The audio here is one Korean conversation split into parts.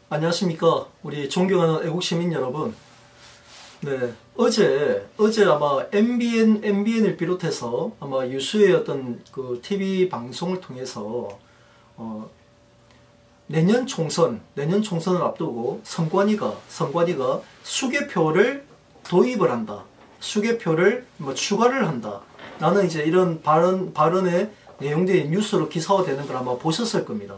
안녕하십니까. 우리 존경하는 애국시민 여러분. 네. 어제 아마 MBN을 비롯해서 아마 유수의 어떤 그 TV 방송을 통해서, 내년 총선을 앞두고 선관위가 수개표를 도입을 한다. 수개표를 추가를 한다. 나는 이제 이런 발언의 내용들이 뉴스로 기사화되는 걸 아마 보셨을 겁니다.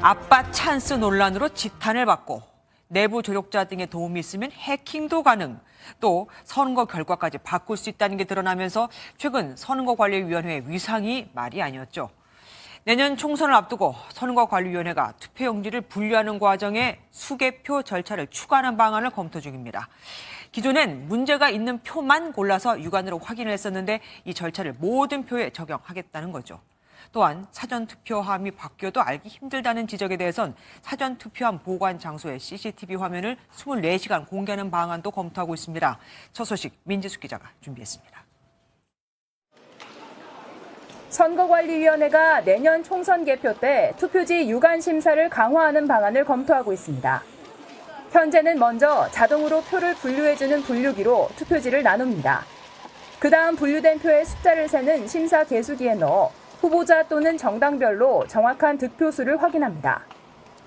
아빠 찬스 논란으로 지탄을 받고 내부 조력자 등의 도움이 있으면 해킹도 가능. 또 선거 결과까지 바꿀 수 있다는 게 드러나면서 최근 선거관리위원회의 위상이 말이 아니었죠. 내년 총선을 앞두고 선거관리위원회가 투표용지를 분류하는 과정에 수개표 절차를 추가하는 방안을 검토 중입니다. 기존엔 문제가 있는 표만 골라서 육안으로 확인을 했었는데 이 절차를 모든 표에 적용하겠다는 거죠. 또한 사전투표함이 바뀌어도 알기 힘들다는 지적에 대해선 사전투표함 보관 장소의 CCTV 화면을 24시간 공개하는 방안도 검토하고 있습니다. 첫 소식 민지숙 기자가 준비했습니다. 선거관리위원회가 내년 총선 개표 때 투표지 유관 심사를 강화하는 방안을 검토하고 있습니다. 현재는 먼저 자동으로 표를 분류해주는 분류기로 투표지를 나눕니다. 그 다음 분류된 표의 숫자를 세는 심사 계수기에 넣어 후보자 또는 정당별로 정확한 득표수를 확인합니다.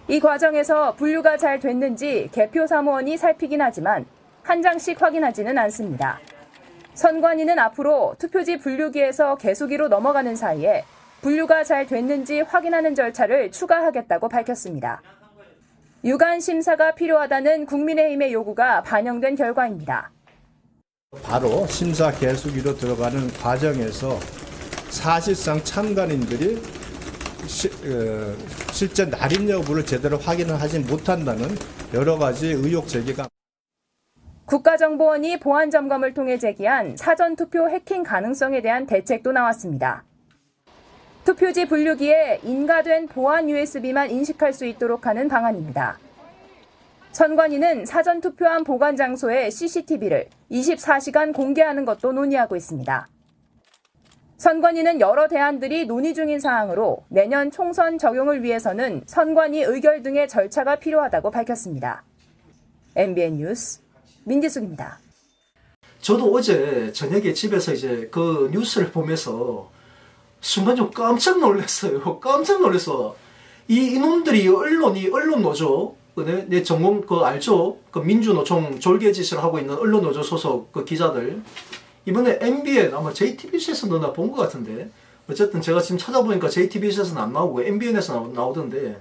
이 과정에서 분류가 잘 됐는지 개표 사무원이 살피긴 하지만 한 장씩 확인하지는 않습니다. 선관위는 앞으로 투표지 분류기에서 계수기로 넘어가는 사이에 분류가 잘 됐는지 확인하는 절차를 추가하겠다고 밝혔습니다. 유관 심사가 필요하다는 국민의힘의 요구가 반영된 결과입니다. 바로 심사 계수기로 들어가는 과정에서 사실상 참관인들이 실제 날인 여부를 제대로 확인을 하지 못한다는 여러 가지 의혹 제기가. 국가정보원이 보안 점검을 통해 제기한 사전투표 해킹 가능성에 대한 대책도 나왔습니다. 투표지 분류기에 인가된 보안 USB만 인식할 수 있도록 하는 방안입니다. 선관위는 사전투표함 보관 장소의 CCTV를 24시간 공개하는 것도 논의하고 있습니다. 선관위는 여러 대안들이 논의 중인 사항으로 내년 총선 적용을 위해서는 선관위 의결 등의 절차가 필요하다고 밝혔습니다. MBN 뉴스 민지숙입니다. 저도 어제 저녁에 집에서 이제 그 뉴스를 보면서 순간 좀 깜짝 놀랐어요. 깜짝 놀랐어. 이놈들이 언론 노조, 내 전공 알죠? 그 민주노총 졸개짓을 하고 있는 언론 노조 소속 그 기자들. 이번에 MBN 아마 JTBC에서도 나 본 것 같은데, 어쨌든 제가 지금 찾아보니까 JTBC에서는 안 나오고 MBN에서 나오던데,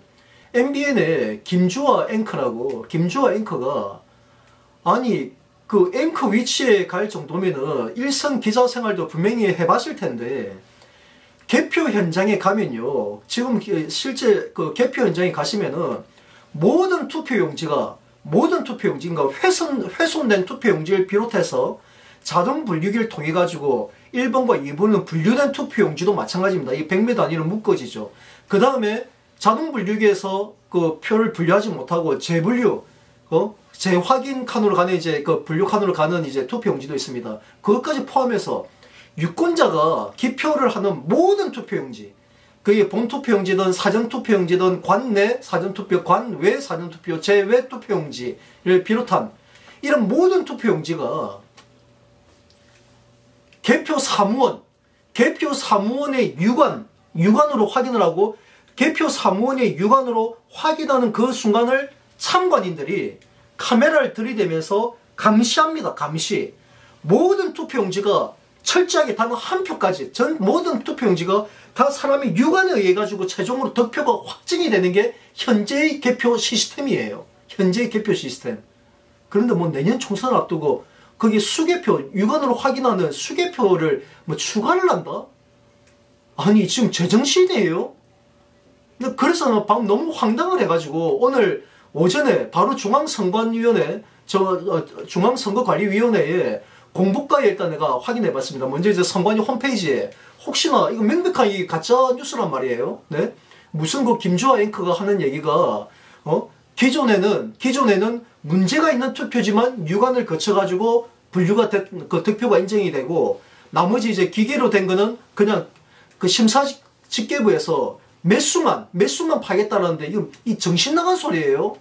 MBN에 김주아 앵커가 아니 그 앵커 위치에 갈 정도면은 일선 기자 생활도 분명히 해봤을 텐데, 개표 현장에 가면요, 지금 실제 그 개표 현장에 가시면은 모든 투표용지가 훼손된 투표용지를 비롯해서 자동 분류기를 통해 가지고 1번과 2번은 분류된 투표용지도 마찬가지입니다. 이 100m 단위로 묶어지죠. 그 다음에 자동 분류기에서 그 표를 분류하지 못하고 재분류, 재확인 칸으로 가는 이제 그 분류 칸으로 가는 이제 투표용지도 있습니다. 그것까지 포함해서 유권자가 기표를 하는 모든 투표용지, 그게 본투표용지든 사전투표용지든 관내 사전투표, 관외 사전투표, 제외 투표용지를 비롯한 이런 모든 투표용지가 개표 사무원의 유관으로 확인을 하고, 개표 사무원의 유관으로 확인하는 그 순간을 참관인들이 카메라를 들이대면서 감시합니다. 감시. 모든 투표용지가 철저하게 단 한 표까지, 모든 투표용지가 다 사람의 유관에 의해 가지고 최종으로 득표가 확정이 되는 게 현재의 개표 시스템이에요. 현재의 개표 시스템. 그런데 뭐 내년 총선을 앞두고 거기 수개표, 유관으로 확인하는 수개표를 추가를 한다? 아니, 지금 제정신이에요? 그래서 방금 너무 황당을 해가지고 오늘 오전에 바로 중앙선거관리위원회에 공보과에 일단 내가 확인해 봤습니다. 먼저 이제 선관위 홈페이지에 혹시나 이거 명백한 이 가짜 뉴스란 말이에요. 네? 무슨 그 김주아 앵커가 하는 얘기가 기존에는 문제가 있는 투표지만 유관을 거쳐가지고 분류가 그 득표가 인정이 되고, 나머지 이제 기계로 된 거는 그냥 그 심사 집계부에서 몇 수만 파겠다는데, 이 정신 나간 소리예요.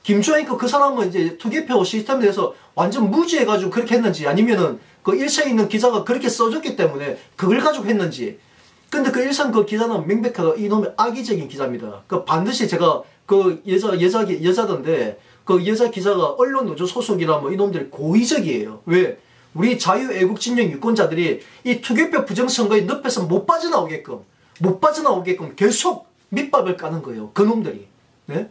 김주환이니까 그 사람은 이제 투개표 시스템에 대해서 완전 무지해가지고 그렇게 했는지 아니면은 그 일선에 있는 기자가 그렇게 써줬기 때문에 그걸 가지고 했는지. 근데 그 일선 그 기자는 명백하게 이놈이 악의적인 기자입니다. 그 반드시 제가 그 여자던데 그 여자 기자가 언론노조 소속이라면 이놈들이 고의적이에요. 왜? 우리 자유애국진영 유권자들이 이 투개표 부정선거의 늪에서 못 빠져나오게끔 계속 밑밥을 까는 거예요. 그놈들이. 네?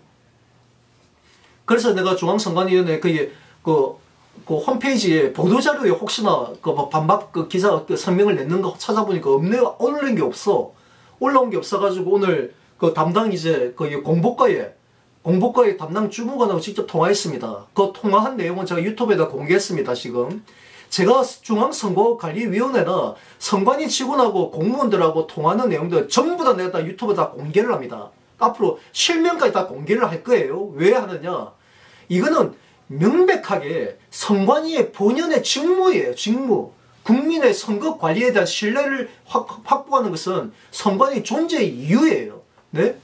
그래서 내가 중앙선관위원회 그 홈페이지에 보도자료에 혹시나 그 반박 그 기자 그 성명을 냈는 거 찾아보니까 없네요. 올라온 게 없어. 올라온 게 없어가지고 오늘 그 담당 이제 그 공보과에 담당 주무관하고 직접 통화했습니다. 그 통화한 내용은 제가 유튜브에다 공개했습니다. 지금 제가 중앙선거관리위원회나 선관위 직원하고 공무원들하고 통화하는 내용들 전부 다 내가 다 유튜브에다 공개를 합니다. 앞으로 실명까지 다 공개를 할 거예요. 왜 하느냐? 이거는 명백하게 선관위의 본연의 직무예요. 직무. 국민의 선거 관리에 대한 신뢰를 확보하는 것은 선관위 존재의 이유예요. 네?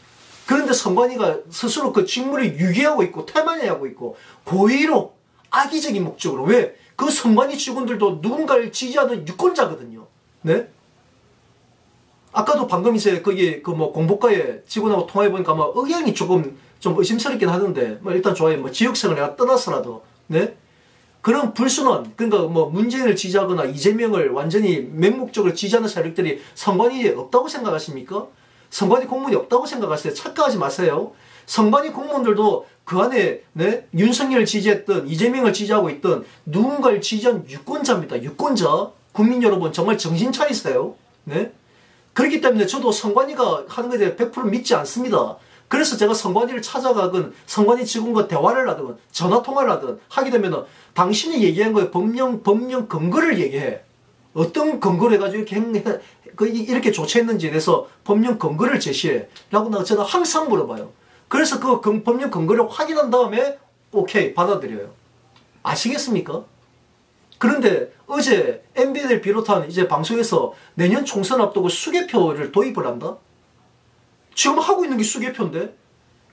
그런데 선관위가 스스로 그 직무를 유기하고 있고 태만하고 있고 고의로 악의적인 목적으로. 왜? 그 선관위 직원들도 누군가를 지지하는 유권자거든요. 네? 아까도 방금 이제 거기 그 뭐 공보과에 직원하고 통화해보니까 아마 의견이 조금 좀 의심스럽긴 하던데, 뭐 일단 좋아요. 뭐 지역성을 내가 떠나서라도, 네? 그런 불순한, 그러니까 뭐 문재인을 지지하거나 이재명을 완전히 맹목적으로 지지하는 세력들이 선관위에 없다고 생각하십니까? 선관위 공무원이 없다고 생각하세요? 착각하지 마세요. 선관위 공무원들도 그 안에, 네? 윤석열을 지지했던, 이재명을 지지하고 있던 누군가를 지지한 유권자입니다. 유권자. 국민 여러분, 정말 정신 차리세요. 네? 그렇기 때문에 저도 선관위가 하는 것에 대해 100% 믿지 않습니다. 그래서 제가 선관위를 찾아가건 선관위 직원과 대화를 하든 전화통화를 하든 하게 되면은 당신이 얘기한 거에 법령 근거를 얘기해. 어떤 근거를 해가지고 이렇게 조치했는지에 대해서 법령 근거를 제시해. 라고 저는 항상 물어봐요. 그래서 그 법령 근거를 확인한 다음에 오케이 받아들여요. 아시겠습니까? 그런데 어제 MBN을 비롯한 이제 방송에서 내년 총선 앞두고 수개표를 도입을 한다? 지금 하고 있는 게 수개표인데?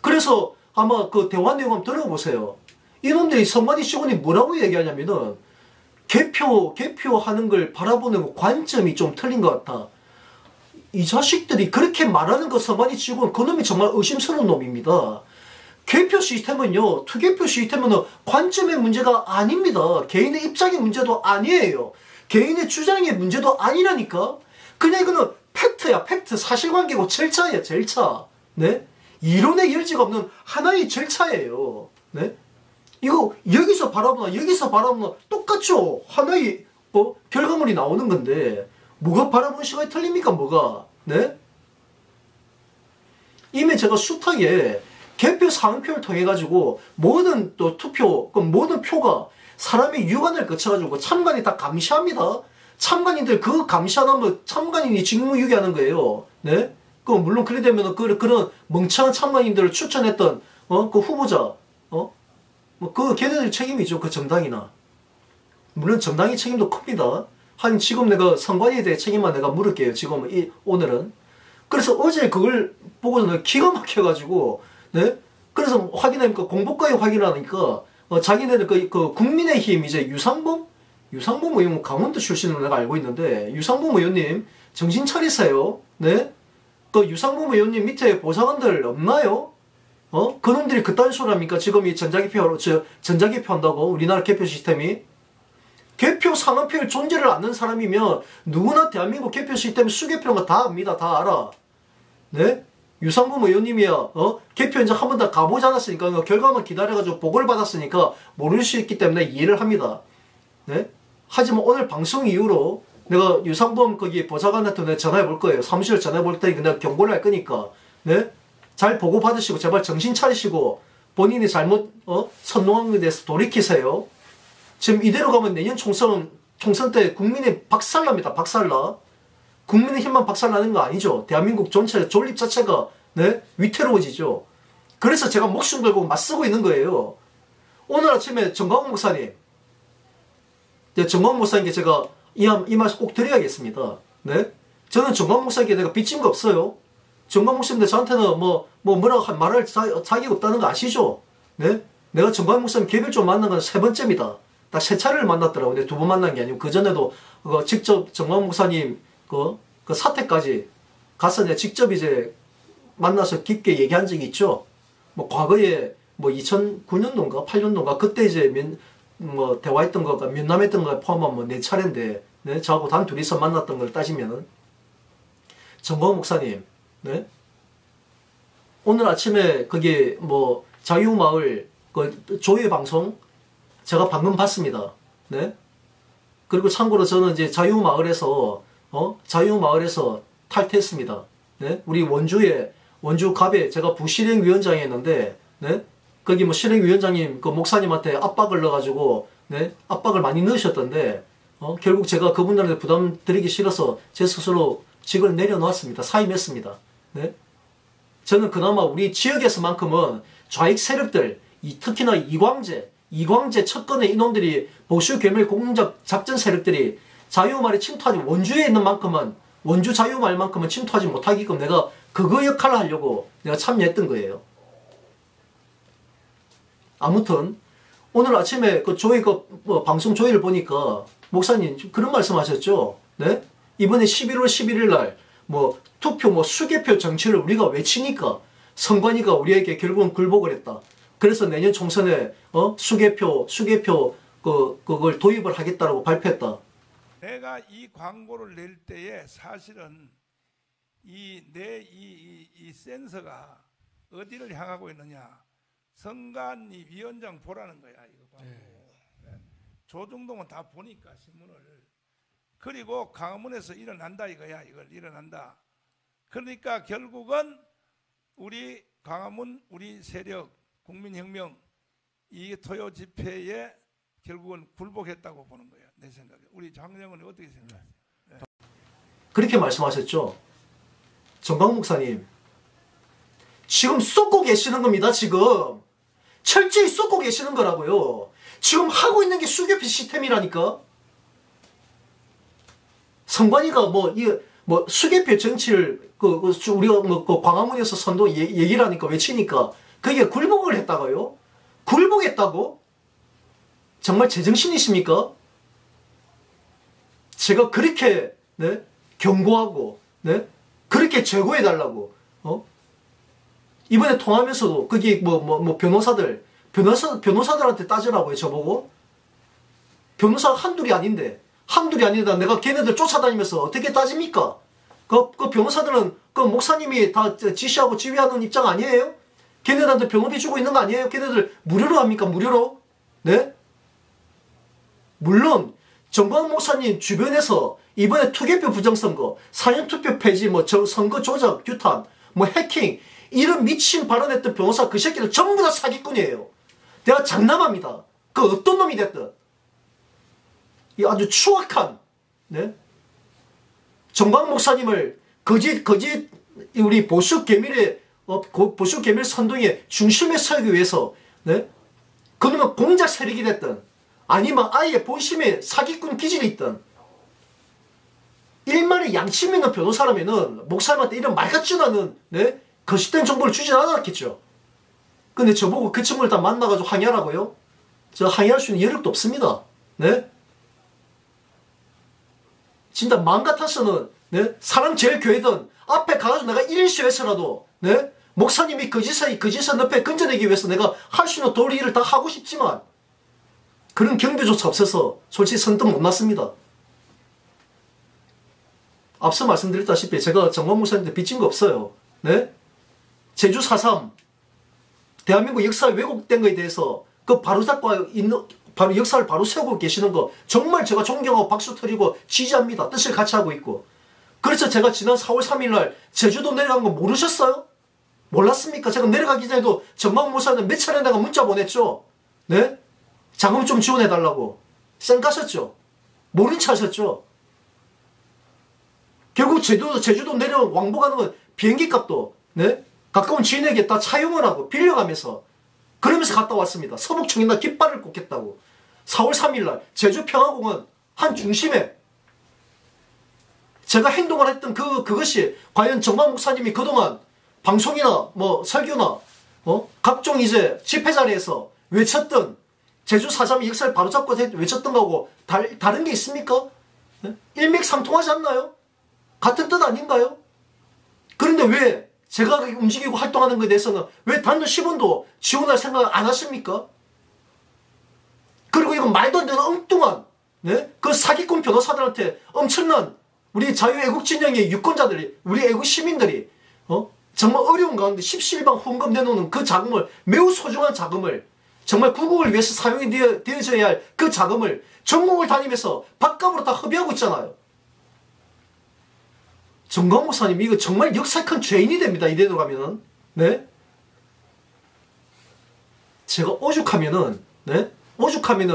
그래서 아마 그 대화 내용 한번 들어보세요. 이놈들이 선관위 직원이 뭐라고 얘기하냐면은 개표하는 걸 바라보는 관점이 좀 틀린 것 같아. 이 자식들이 그렇게 말하는 그 선관위 직원, 그놈이 정말 의심스러운 놈입니다. 개표 시스템은요, 투개표 시스템은 관점의 문제가 아닙니다. 개인의 입장의 문제도 아니에요. 개인의 주장의 문제도 아니라니까. 그냥 이거는 팩트야, 팩트. 사실관계고 절차야, 절차. 네? 이론의 열지가 없는 하나의 절차예요. 네? 이거 여기서 바라보나 여기서 바라보나 똑같죠. 하나의 결과물이 나오는 건데 뭐가 바라보는 시각이 틀립니까? 뭐가? 네? 이미 제가 숱하게 개표 상표를 통해 가지고 모든 또 투표, 그 모든 표가 사람의 유관을 거쳐가지고 참관이 다 감시합니다. 참관인들 그 감시 안 하면 참관인이 직무유기하는 거예요. 네? 그 물론 그래 되면 그런 멍청한 참관인들을 추천했던 그 후보자 그 걔네들 책임이죠. 그 정당이나. 물론 정당의 책임도 큽니다. 한 지금 내가 선관위에 대해 책임만 내가 물을게요. 지금 오늘은. 그래서 어제 그걸 보고서 기가 막혀가지고 네? 그래서 확인하니까 공보과에 확인하니까 자기네들 그 국민의힘 이제 유상범 의원 강원도 출신으로 내가 알고 있는데 유상범 의원님 정신 차리세요. 네? 그 유상범 의원님 밑에 보좌관들 없나요? 그놈들이 그딴 소리 합니까? 지금 이 전자개표 한다고 우리나라 개표 시스템이 개표 상한표를 존재를 않는 사람이면 누구나 대한민국 개표 시스템 수개표란 거 다 압니다. 다 알아. 네? 유상범 의원님이야, 개표 현장 한 번 다 가보지 않았으니까, 결과만 기다려가지고 보고를 받았으니까, 모를 수 있기 때문에 이해를 합니다. 네? 하지만 오늘 방송 이후로, 내가 유상범 거기 보좌관한테 내가 전화해 볼 거예요. 사무실 전화해 볼 테니까 내가 경고를 할 거니까, 네? 잘 보고 받으시고, 제발 정신 차리시고, 본인이 잘못, 선동한 것에 대해서 돌이키세요. 지금 이대로 가면 내년 총선 때 국민의 박살납니다. 박살나. 국민의힘만 박살나는 거 아니죠. 대한민국 전체 존립 자체가 네? 위태로워지죠. 그래서 제가 목숨 걸고 맞서고 있는 거예요. 오늘 아침에 정광훈 목사님, 정광훈 목사님께 제가 이 말씀 꼭 드려야겠습니다. 네? 저는 정광훈 목사님께 내가 빚진 거 없어요. 정광훈 목사님들 저한테는 뭐라고 말할 자격이 없다는 거 아시죠? 네? 내가 정광 목사님 개별적으로 만난 건 3번째입니다. 딱 3차례를 만났더라고. 근데 2번 만난 게 아니고 그전에도 직접 정광 목사님 그 사태까지 가서 내가 직접 이제 만나서 깊게 얘기한 적이 있죠. 뭐 과거에 뭐 2009년도인가 8년도인가 그때 이제 대화했던 거가 면담했던 거 포함하면 뭐 4차례인데 네? 저하고 단 둘이서 만났던 걸 따지면은 정광 목사님 네? 오늘 아침에 거기 뭐 자유마을 그 조회 방송 제가 방금 봤습니다. 네? 그리고 참고로 저는 이제 자유마을에서 탈퇴했습니다. 네? 우리 원주 갑에 제가 부실행위원장이었는데 네? 거기 뭐 실행위원장님 그 목사님한테 압박을 넣어가지고 네? 압박을 많이 넣으셨던데 결국 제가 그분들한테 부담 드리기 싫어서 제 스스로 직을 내려놓았습니다. 사임했습니다. 네? 저는 그나마 우리 지역에서만큼은 좌익 세력들 특히나 이광재 첫 건에 이놈들이 보수 괴멸 공작 작전 세력들이 자유마을에 침투하지 원주에 있는 만큼은 원주 자유마을만큼은 침투하지 못하게끔 내가 그거 역할을 하려고 내가 참여했던 거예요. 아무튼 오늘 아침에 그 조회 방송 조회를 보니까 목사님 그런 말씀하셨죠. 네? 이번에 11월 11일 날 투표 수개표 정치를 우리가 외치니까 선관위가 우리에게 결국은 굴복을 했다. 그래서 내년 총선에 수개표 그걸 도입을 하겠다라고 발표했다. 내가 이 광고를 낼 때에 사실은 내 센서가 어디를 향하고 있느냐. 선관위 위원장 보라는 거야. 이거 광고. 네. 조중동은 다 보니까 신문을. 그리고 강화문에서 일어난다 이거야. 이걸 일어난다. 그러니까 결국은 우리 강화문 우리 세력 국민혁명 이 토요 집회에 결국은 굴복했다고 보는 거예요. 내 생각에. 우리 장정원이 어떻게 생각하세요? 네. 그렇게 말씀하셨죠. 정광 목사님. 지금 쏟고 계시는 겁니다. 지금. 철저히 쏟고 계시는 거라고요. 지금 하고 있는 게 수개표 시스템이라니까. 선관위가 수개표 정치를 우리가 광화문에서 선도 얘기를 하니까 외치니까 그게 굴복을 했다고요? 굴복했다고? 정말 제정신이십니까? 제가 그렇게 네? 경고하고 네? 그렇게 제고해달라고 이번에 통하면서도 거기 변호사들한테 따지라고요. 저보고 변호사가 한둘이 아닌데 내가 걔네들 쫓아다니면서 어떻게 따집니까? 그 변호사들은 그 목사님이 다 지시하고 지휘하는 입장 아니에요? 걔네들한테 병원비 주고 있는 거 아니에요? 걔네들 무료로 합니까? 무료로? 네? 물론 정광 목사님 주변에서 이번에 투개표 부정선거, 사전투표 폐지, 선거 조작, 규탄, 해킹 이런 미친 발언했던 변호사 그 새끼들 전부 다 사기꾼이에요. 내가 장담합니다. 그 어떤 놈이 됐든 이 아주 추악한 네? 정광 목사님을 거짓 우리 보수 계밀 선동의 중심에 서기 위해서 네? 그놈은 공작 세력이 됐든 아니면 아예 본심에 사기꾼 기질이 있든 일말의 양심 있는 변호사라면은 목사님한테 이런 말 같지도 않은 네? 거짓된 정보를 주진 않았겠죠. 근데 저보고 그 친구를 다 만나가지고 항의하라고요? 저 항의할 수 있는 여력도 없습니다. 네? 진짜 마음 같아서는 네? 사랑제일교회든 앞에 가가지고 내가 1일쇼에서라도 네? 목사님이 그 짓을 옆에 건져내기 위해서 내가 할 수 있는 도리를 다 하고 싶지만 그런 경비조차 없어서 솔직히 선뜻 못 났습니다. 앞서 말씀드렸다시피 제가 정광 목사님한테 빚진 거 없어요. 네? 제주 4.3 대한민국 역사에 왜곡된 거에 대해서 바로 역사를 바로 세우고 계시는 거 정말 제가 존경하고 박수 터리고 지지합니다. 뜻을 같이 하고 있고. 그래서 제가 지난 4월 3일 날 제주도 내려간 거 모르셨어요? 몰랐습니까? 제가 내려가기 전에도 정광 목사님 몇 차례 내가 문자 보냈죠? 네? 자금 좀 지원해달라고. 쌩까셨죠? 모른 체 하셨죠? 결국 제주도 내려 왕복하는 건 비행기 값도 네? 가까운 지인에게 다 차용을 하고 빌려가면서 그러면서 갔다 왔습니다. 서북청이나 깃발을 꽂겠다고. 4월 3일날 제주 평화공원 한 중심에 제가 행동을 했던 그것이 과연 정광 목사님이 그동안 방송이나 설교나 각종 이제 집회 자리에서 외쳤던 제주 4.3 역사를 바로잡고 외쳤던 거하고 다른 게 있습니까? 일맥상통하지 않나요? 같은 뜻 아닌가요? 그런데 왜 제가 움직이고 활동하는 것에 대해서는 왜 단돈 10원도 지원할 생각 안 하십니까? 그리고 이건 말도 안 되는 엉뚱한 그 사기꾼 변호사들한테 엄청난 우리 자유애국진영의 유권자들이 우리 애국 시민들이 정말 어려운 가운데 십시일반 후원금 내놓는 그 자금을 매우 소중한 자금을 정말 구국을 위해서 사용이 되어져야 할 그 자금을 전국을 다니면서 밥값으로 다 허비하고 있잖아요. 정광 목사님 이거 정말 역사에 큰 죄인이 됩니다. 이대로 가면은. 네? 제가 오죽하면은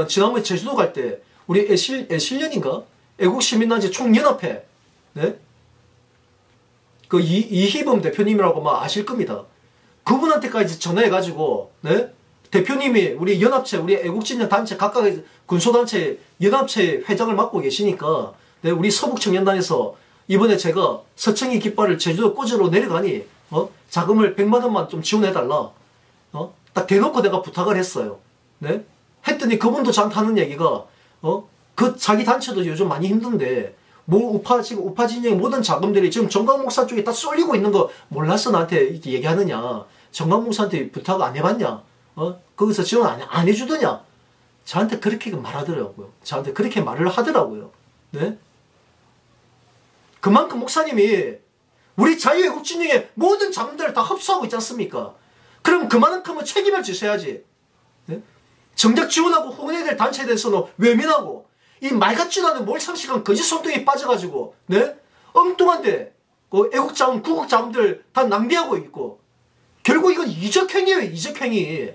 지난번에 제주도 갈 때 우리 애실련인가? 애국시민단체 총연합회 그 이희범 대표님이라고 막 아실 겁니다. 그분한테까지 전화해가지고 대표님이 우리 연합체 우리 애국진영 단체 각각의 군소단체 연합체 회장을 맡고 계시니까 우리 서북청년단에서 이번에 제가 서청이 깃발을 제주도 꽂으러 내려가니 자금을 100만 원만 좀 지원해달라 딱 대놓고 내가 부탁을 했어요. 했더니 그분도 저한테 하는 얘기가 그 자기 단체도 요즘 많이 힘든데 지금 우파진영의 모든 자금들이 지금 정광 목사 쪽에 다 쏠리고 있는 거 몰라서 나한테 이렇게 얘기하느냐. 정광 목사한테 부탁 안 해봤냐. 거기서 지원 안 해주더냐. 저한테 그렇게 말하더라고요. 저한테 그렇게 말을 하더라고요. 네? 그만큼 목사님이 우리 자유애국진영의 모든 자금들을 다 흡수하고 있지 않습니까? 그럼 그만큼은 책임을 지셔야지. 네? 정작 지원하고 후원해야 될 단체에 대해서는 외면하고 이 말 같지도 않은 몰상식한 거짓 손등에 빠져가지고 엉뚱한데 그 애국자금 구국자금들 다 낭비하고 있고 결국 이건 이적행위예요. 이적행위.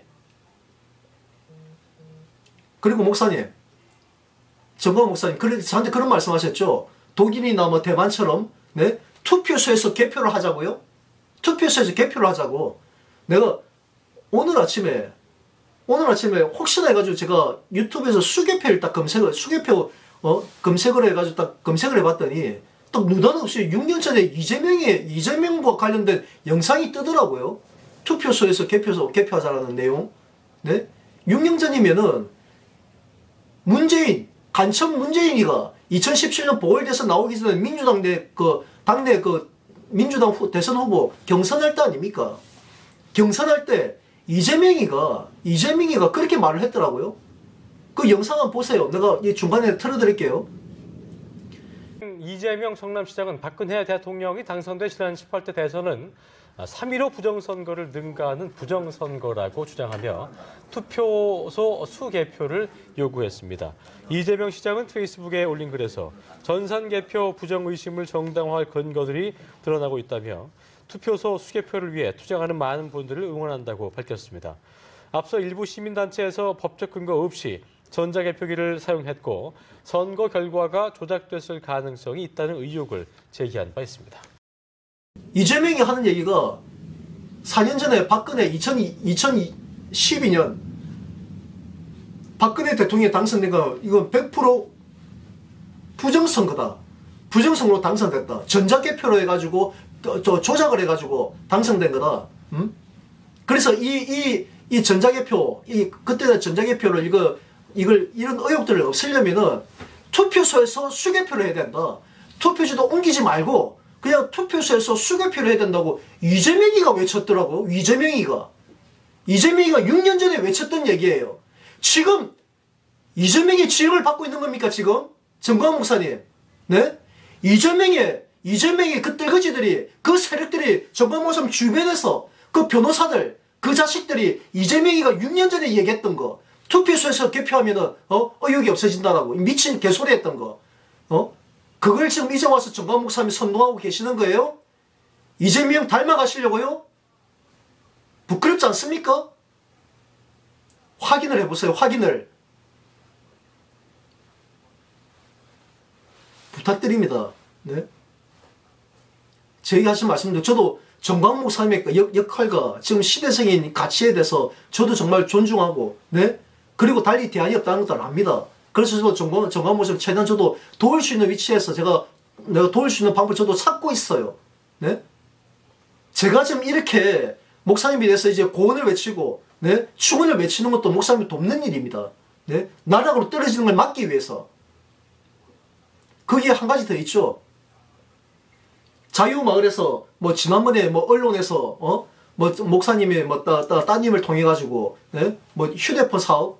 그리고 목사님 정광 목사님 저한테 그런 말씀하셨죠. 독일이나 뭐 대만처럼 투표소에서 개표를 하자고요. 투표소에서 개표를 하자고. 내가 오늘 아침에 혹시나 해가지고 제가 유튜브에서 수개표를 딱 검색을 해가지고 딱 검색을 해봤더니 딱 느닷없이 6년 전에 이재명과 관련된 영상이 뜨더라고요. 투표소에서 개표하자라는 내용. 6년 전이면은 간첩 문재인이가 2017년 보궐대선 나오기 전에 민주당 당내 민주당 대선 후보 경선할 때 아닙니까? 경선할 때 이재명이가 그렇게 말을 했더라고요. 그 영상 한번 보세요. 내가 이 중간에 틀어드릴게요. 이재명 성남시장은 박근혜 대통령이 당선된 지난 18대 대선은 3.15 부정선거를 능가하는 부정선거라고 주장하며 투표소 수개표를 요구했습니다. 이재명 시장은 페이스북에 올린 글에서 전산개표 부정의심을 정당화할 근거들이 드러나고 있다며 투표소 수개표를 위해 투쟁하는 많은 분들을 응원한다고 밝혔습니다. 앞서 일부 시민단체에서 법적 근거 없이 전자개표기를 사용했고 선거 결과가 조작됐을 가능성이 있다는 의혹을 제기한 바 있습니다. 이재명이 하는 얘기가 4년 전에 박근혜 2012년 박근혜 대통령이 당선된 거 이건 100% 부정선거다. 부정선거로 당선됐다. 전자개표로 해가지고 조작을 해가지고 당선된 거다. 그래서 이 전자개표 그때 전자개표를 이런 의혹들을 없애려면은 투표소에서 수개표를 해야 된다. 투표지도 옮기지 말고 그냥 투표소에서 수개표를 해야 된다고 이재명이가 외쳤더라고. 이재명이가 6년 전에 외쳤던 얘기예요. 지금 이재명이 지령을 받고 있는 겁니까 지금? 정광 목사님. 네? 이재명이 그 뜰거지들이 그 세력들이 정광 목사님 주변에서 그 변호사들 그 자식들이 이재명이가 6년 전에 얘기했던 거 투표소에서 개표하면은 의혹이 없어진다라고 미친 개소리 했던 거 그걸 지금 이제 와서 정광 목사님이 선동하고 계시는 거예요? 이재명 닮아가시려고요? 부끄럽지 않습니까? 확인을 해보세요. 확인을. 부탁드립니다. 네? 제가 하신 말씀도 저도 정광 목사님의 역할과 지금 시대적인 가치에 대해서 저도 정말 존중하고 그리고 달리 대안이 없다는 것도 압니다. 그래서 저도 정광 목사님 최대한 저도 도울 수 있는 위치에서 내가 도울 수 있는 방법을 저도 찾고 있어요. 네? 제가 지금 이렇게 목사님에 대해서 이제 고언을 외치고 네? 축원을 외치는 것도 목사님을 돕는 일입니다. 네? 나락으로 떨어지는 걸 막기 위해서. 거기에 한 가지 더 있죠. 자유마을에서 뭐 지난번에 뭐 언론에서 뭐 목사님이 뭐 따님을 통해 가지고 네? 뭐 휴대폰 사업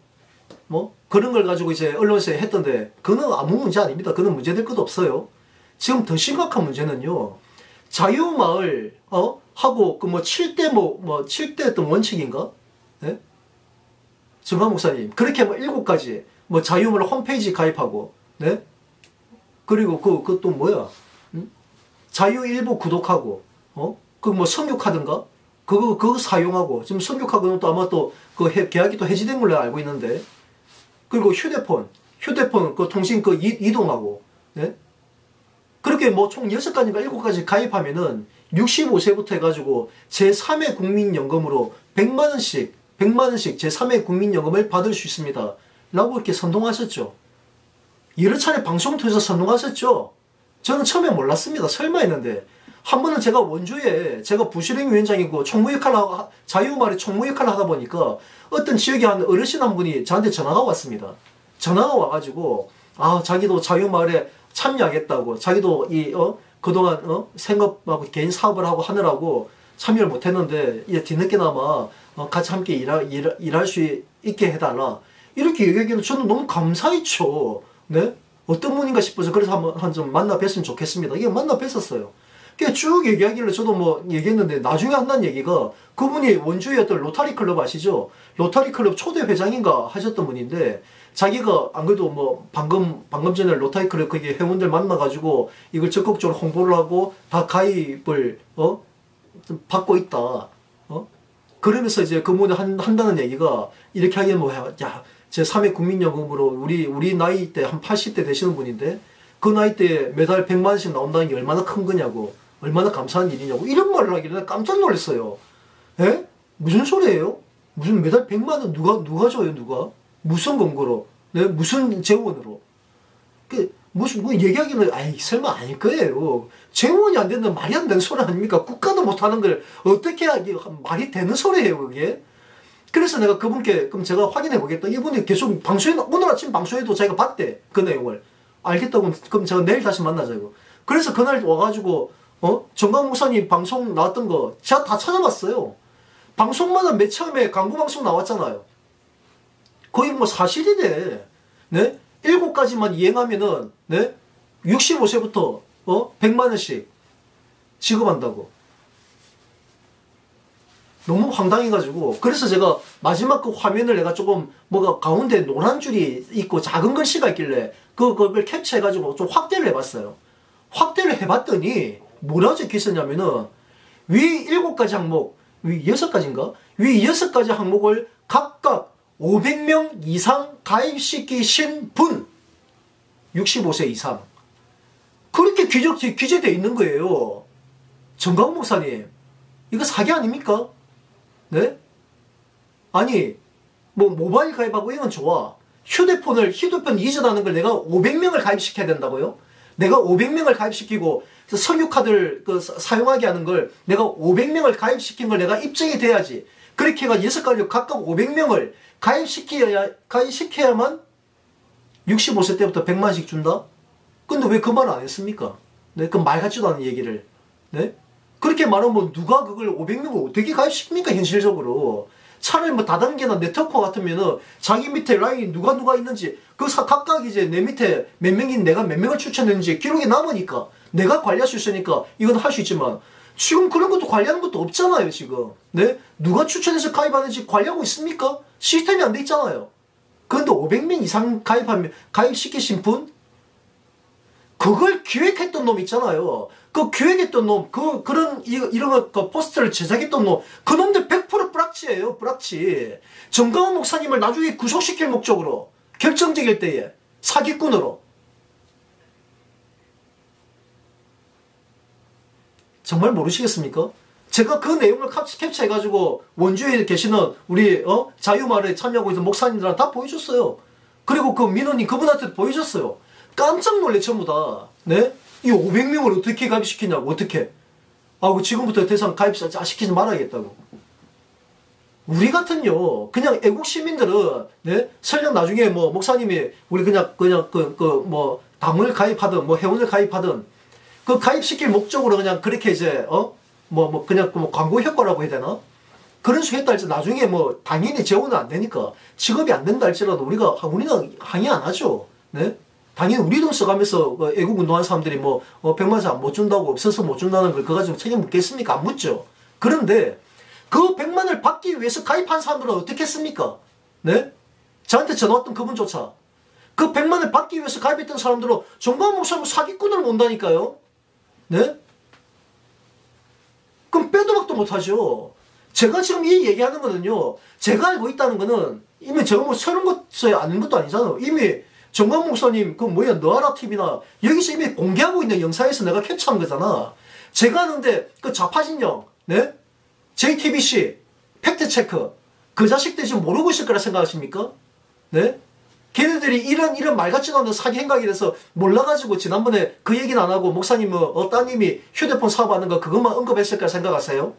뭐 그런 걸 가지고 이제 언론에서 했던데 그거는 아무 문제 아닙니다. 그거는 문제될 것도 없어요. 지금 더 심각한 문제는요. 자유마을 하고 그 뭐 7대 뭐 7대 어떤 원칙인가? 네? 정강 목사님 그렇게 뭐 7가지 뭐 자유마을 홈페이지 가입하고 네? 그리고 그 또 뭐야? 자유일보 구독하고 그 뭐 성교카드인가? 그거 사용하고 지금 성교카드는 또 아마 또 그 계약이 또 해지된 걸로 알고 있는데 그리고 휴대폰 그 통신 그 이동하고 네? 그렇게 뭐 총 6가지인가 7가지 가입하면은 65세부터 해가지고 제3회 국민연금으로 100만원씩 제3회 국민연금을 받을 수 있습니다. 라고 이렇게 선동하셨죠. 여러 차례 방송 통해서 선동하셨죠. 저는 처음에 몰랐습니다. 설마 했는데 한 번은 제가 원주에 제가 부실행위원장이고 총무 역할을 하고 자유마을의 총무 역할을 하다 보니까 어떤 지역에 한 어르신 한 분이 저한테 전화가 왔습니다. 전화가 와가지고 자기도 자유마을에 참여하겠다고 자기도 그동안 생업하고 개인 사업을 하고 하느라고 참여를 못했는데 이제 뒤늦게나마 같이 함께 일할 수 있게 해달라 이렇게 얘기하기는 저는 너무 감사했죠. 네? 어떤 분인가 싶어서 그래서 한번 좀 만나 뵀으면 좋겠습니다. 이게 만나 뵀었어요. 쭉 얘기하길래 저도 뭐 얘기했는데 나중에 한다는 얘기가 그분이 원주의 어떤 로타리 클럽 아시죠? 로타리 클럽 초대 회장인가 하셨던 분인데 자기가 안 그래도 뭐 방금 전에 로타리 클럽 거기 회원들 만나가지고 이걸 적극적으로 홍보를 하고 다 가입을 좀 받고 있다. 그러면서 이제 그분이 한다는 얘기가 이렇게 하기엔 제 3회 국민연금으로 우리 나이 때 한 80대 되시는 분인데 그 나이 때 매달 100만원씩 나온다는 게 얼마나 큰 거냐고 얼마나 감사한 일이냐고 이런 말을 하길래 깜짝 놀랐어요. 에? 무슨 소리예요? 무슨 매달 100만원 누가 줘요 누가? 무슨 근거로? 네? 무슨 재원으로? 뭐 얘기하기는 설마 아닐 거예요. 재원이 안 된다면 말이 안 되는 소리 아닙니까? 국가도 못하는 걸 어떻게 말이 되는 소리예요 그게? 그래서 내가 그분께 그럼 제가 확인해 보겠다. 이분이 계속 방송에 오늘 아침 방송에도 자기가 봤대 그 내용을. 알겠다고 그럼 제가 내일 다시 만나자고. 그래서 그날 와가지고 정강 목사님 방송 나왔던 거 제가 다 찾아봤어요. 방송마다 맨 처음에 광고 방송 나왔잖아요. 거의 뭐 사실이네. 네? 7가지만 이행하면은 네? 65세부터 100만원씩 지급한다고. 너무 황당해가지고 그래서 제가 마지막 그 화면을 내가 조금 뭐가 가운데 노란 줄이 있고 작은 글씨가 있길래 그걸 캡처해가지고 좀 확대를 해봤어요. 확대를 해봤더니 뭐라고 적혀 있었냐면은 위 7가지 항목, 위 6가지인가? 위 6가지 항목을 각각 500명 이상 가입시키신 분 65세 이상 그렇게 기재되어 있는 거예요. 정강 목사님 이거 사기 아닙니까? 네? 아니 뭐 모바일 가입하고 이건 좋아. 휴대폰 이전하는 걸 내가 500명을 가입시켜야 된다고요? 내가 500명을 가입시키고 석유카드를 사용하게 하는 걸 내가 500명을 가입시킨 걸 내가 입증이 돼야지. 그렇게 해가 6가지 각각 500명을 가입시켜야만 65세 때부터 100만씩 준다? 근데 왜 그 말을 안 했습니까? 네? 그 말 같지도 않은 얘기를. 네? 그렇게 말하면 누가 그걸 500명을 어떻게 가입시킵니까 현실적으로. 차라리 뭐 다단계나 네트워크 같으면은 자기 밑에 라인이 누가 있는지 각각 이제 내 밑에 몇 명인 내가 몇 명을 추천했는지 기록이 남으니까 내가 관리할 수 있으니까 이건 할 수 있지만 지금 그런 것도 관리하는 것도 없잖아요 지금. 네? 누가 추천해서 가입하는지 관리하고 있습니까? 시스템이 안 돼 있잖아요. 그런데 500명 이상 가입시키신 분? 그걸 기획했던 놈 있잖아요. 그 기획했던 놈, 이런 포스터를 제작했던 놈, 그 놈들 100% 뿌락치예요, 뿌락치. 정강훈 목사님을 나중에 구속시킬 목적으로, 결정적일 때에, 사기꾼으로. 정말 모르시겠습니까? 제가 그 내용을 캡처해가지고, 원주에 계시는 우리, 자유마을에 참여하고 있는 목사님들한테 다 보여줬어요. 그리고 그 민호님 그분한테도 보여줬어요. 깜짝 놀래 전부 다. 네? 이 500명을 어떻게 가입시키냐고 어떻게. 지금부터 대상 가입시키지 말아야겠다고. 우리 같은요, 그냥 애국 시민들은, 네? 설령 나중에 뭐, 목사님이, 우리 뭐, 당을 가입하든, 뭐, 회원을 가입하든, 그 가입시킬 목적으로 그냥 그렇게 이제, 그냥 광고 효과라고 해야 되나? 그런 식으로 했다 할지 나중에 뭐, 당연히 재원은 안 되니까, 직업이 안 된다 할지라도 우리는 항의 안 하죠. 네? 당연히 우리 돈 써가면서 애국 운동하는 사람들이 100만 원 못 준다고, 없어서 못 준다는 걸 그거 가지고 책임 묻겠습니까? 안 묻죠. 그런데, 그 100만을 받기 위해서 가입한 사람들은 어떻게 했습니까? 네? 저한테 전화 왔던 그분조차. 그 100만을 받기 위해서 가입했던 사람들은 정광훈 목사님 사기꾼을 본다니까요? 네? 그럼 빼도 박도 못하죠. 제가 지금 이 얘기하는 거는요, 제가 알고 있다는 거는 이미 제가 뭐 새로운 것을 아는 것도 아니잖아요. 이미 정광훈 목사님, 너아라 TV나 여기서 이미 공개하고 있는 영상에서 내가 캡처한 거잖아. 제가 아는데 그 좌파진영, 네? JTBC, 팩트체크, 그 자식들 지금 모르고 있을 거라 생각하십니까? 네? 걔네들이 이런 말 같지도 않은 사기 행각이 돼서 몰라가지고 지난번에 그 얘기는 안 하고 목사님은 따님이 휴대폰 사업하는 거 그것만 언급했을 거라 생각하세요?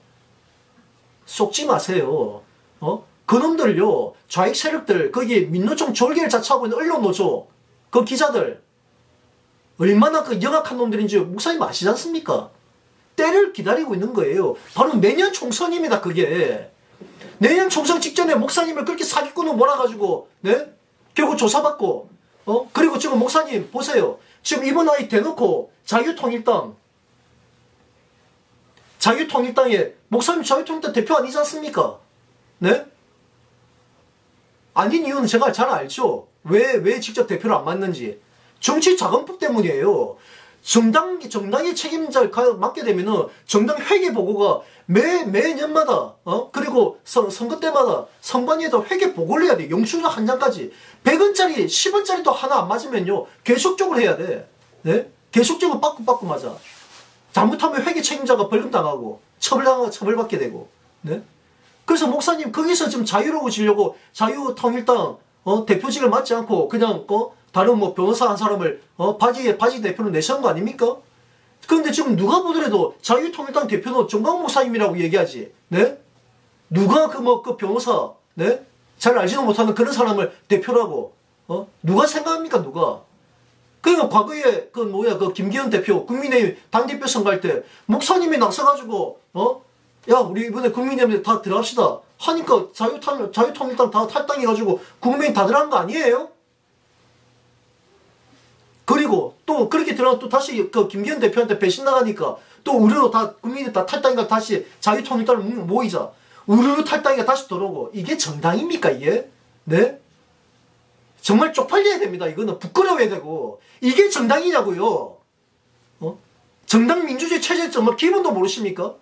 속지 마세요. 그놈들요, 좌익 세력들, 거기 민노총 졸개를 자처하고 있는 언론노조, 그 기자들, 얼마나 그 영악한 놈들인지 목사님 아시지 않습니까? 때를 기다리고 있는 거예요. 바로 내년 총선입니다, 그게. 내년 총선 직전에 목사님을 그렇게 사기꾼으로 몰아가지고, 네? 결국 조사받고, 그리고 지금 목사님, 보세요. 지금 이번 아이 대놓고 자유통일당에, 목사님 자유통일당 대표 아니지 않습니까? 네? 아닌 이유는 제가 잘 알죠. 왜 직접 대표를 안 맡는지. 정치자금법 때문이에요. 정당의 책임자를 맡게 되면은 정당 회계 보고가 매년마다 그리고 선거 때마다 선관위에다 회계 보고를 해야 돼. 영수증 한 장까지 100원짜리 10원짜리도 하나 안 맞으면요 계속적으로 해야 돼. 네? 계속적으로 빠꾸빠꾸 맞아. 잘못하면 회계 책임자가 벌금 당하고 처벌받게 되고. 네? 그래서 목사님 거기서 좀 자유로워지려고 자유통일당 대표직을 맡지 않고 그냥 다른 변호사 한 사람을 바지 대표로 내세운 거 아닙니까? 그런데 지금 누가 보더라도 자유통일당 대표는 정광훈 목사님이라고 얘기하지. 네? 누가 그 변호사, 네? 잘 알지도 못하는 그런 사람을 대표라고, 누가 생각합니까, 누가? 그러니까 과거에 그 김기현 대표, 국민의힘 당대표 선거할 때, 목사님이 나서가지고, 야, 우리 이번에 국민의힘에 다 들어갑시다. 하니까 자유통일당 다 탈당해가지고 국민의힘 다 들어간 거 아니에요? 그리고 또 그렇게 들어가면 또 다시 그 김기현 대표한테 배신 나가니까 또 우르르 다 국민이 다 탈당이가 다시 자유통일당을 모이자. 우르르 탈당이가 다시 들어오고. 이게 정당입니까 이게? 네? 정말 쪽팔려야 됩니다. 이거는 부끄러워야 되고. 이게 정당이냐고요. 정당 민주주의 체제 정말 기본도 모르십니까?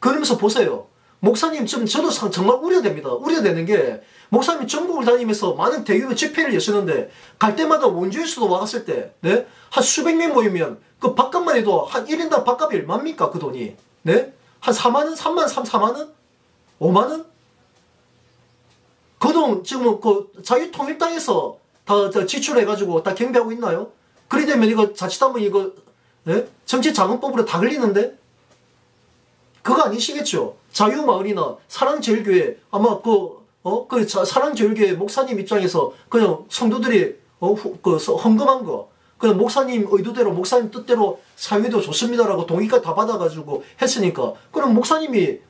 그러면서 보세요. 목사님 지금 저도 정말 우려됩니다. 우려되는 게 목사님 전국을 다니면서 많은 대규모 집회를 여시는데 갈 때마다 원주에서도 와갔을 때 네? 한 수백 명 모이면 그 밥값만 해도 한 1인당 밥값이 얼마입니까 그 돈이? 네? 한 4만원? 4만 5만원? 그 돈 지금 그 자유통일당에서 다 지출해가지고 다 경비하고 있나요? 그리 되면 이거 자칫하면 이거 네? 정치자금법으로 다 걸리는데? 그거 아니시겠죠? 자유마을이나 사랑제일교회 아마 사랑제일교회 목사님 입장에서 그냥 성도들이 헌금한 거 그냥 목사님 의도대로 목사님 뜻대로 사회도 좋습니다라고 동의까지 다 받아가지고 했으니까 그럼 목사님이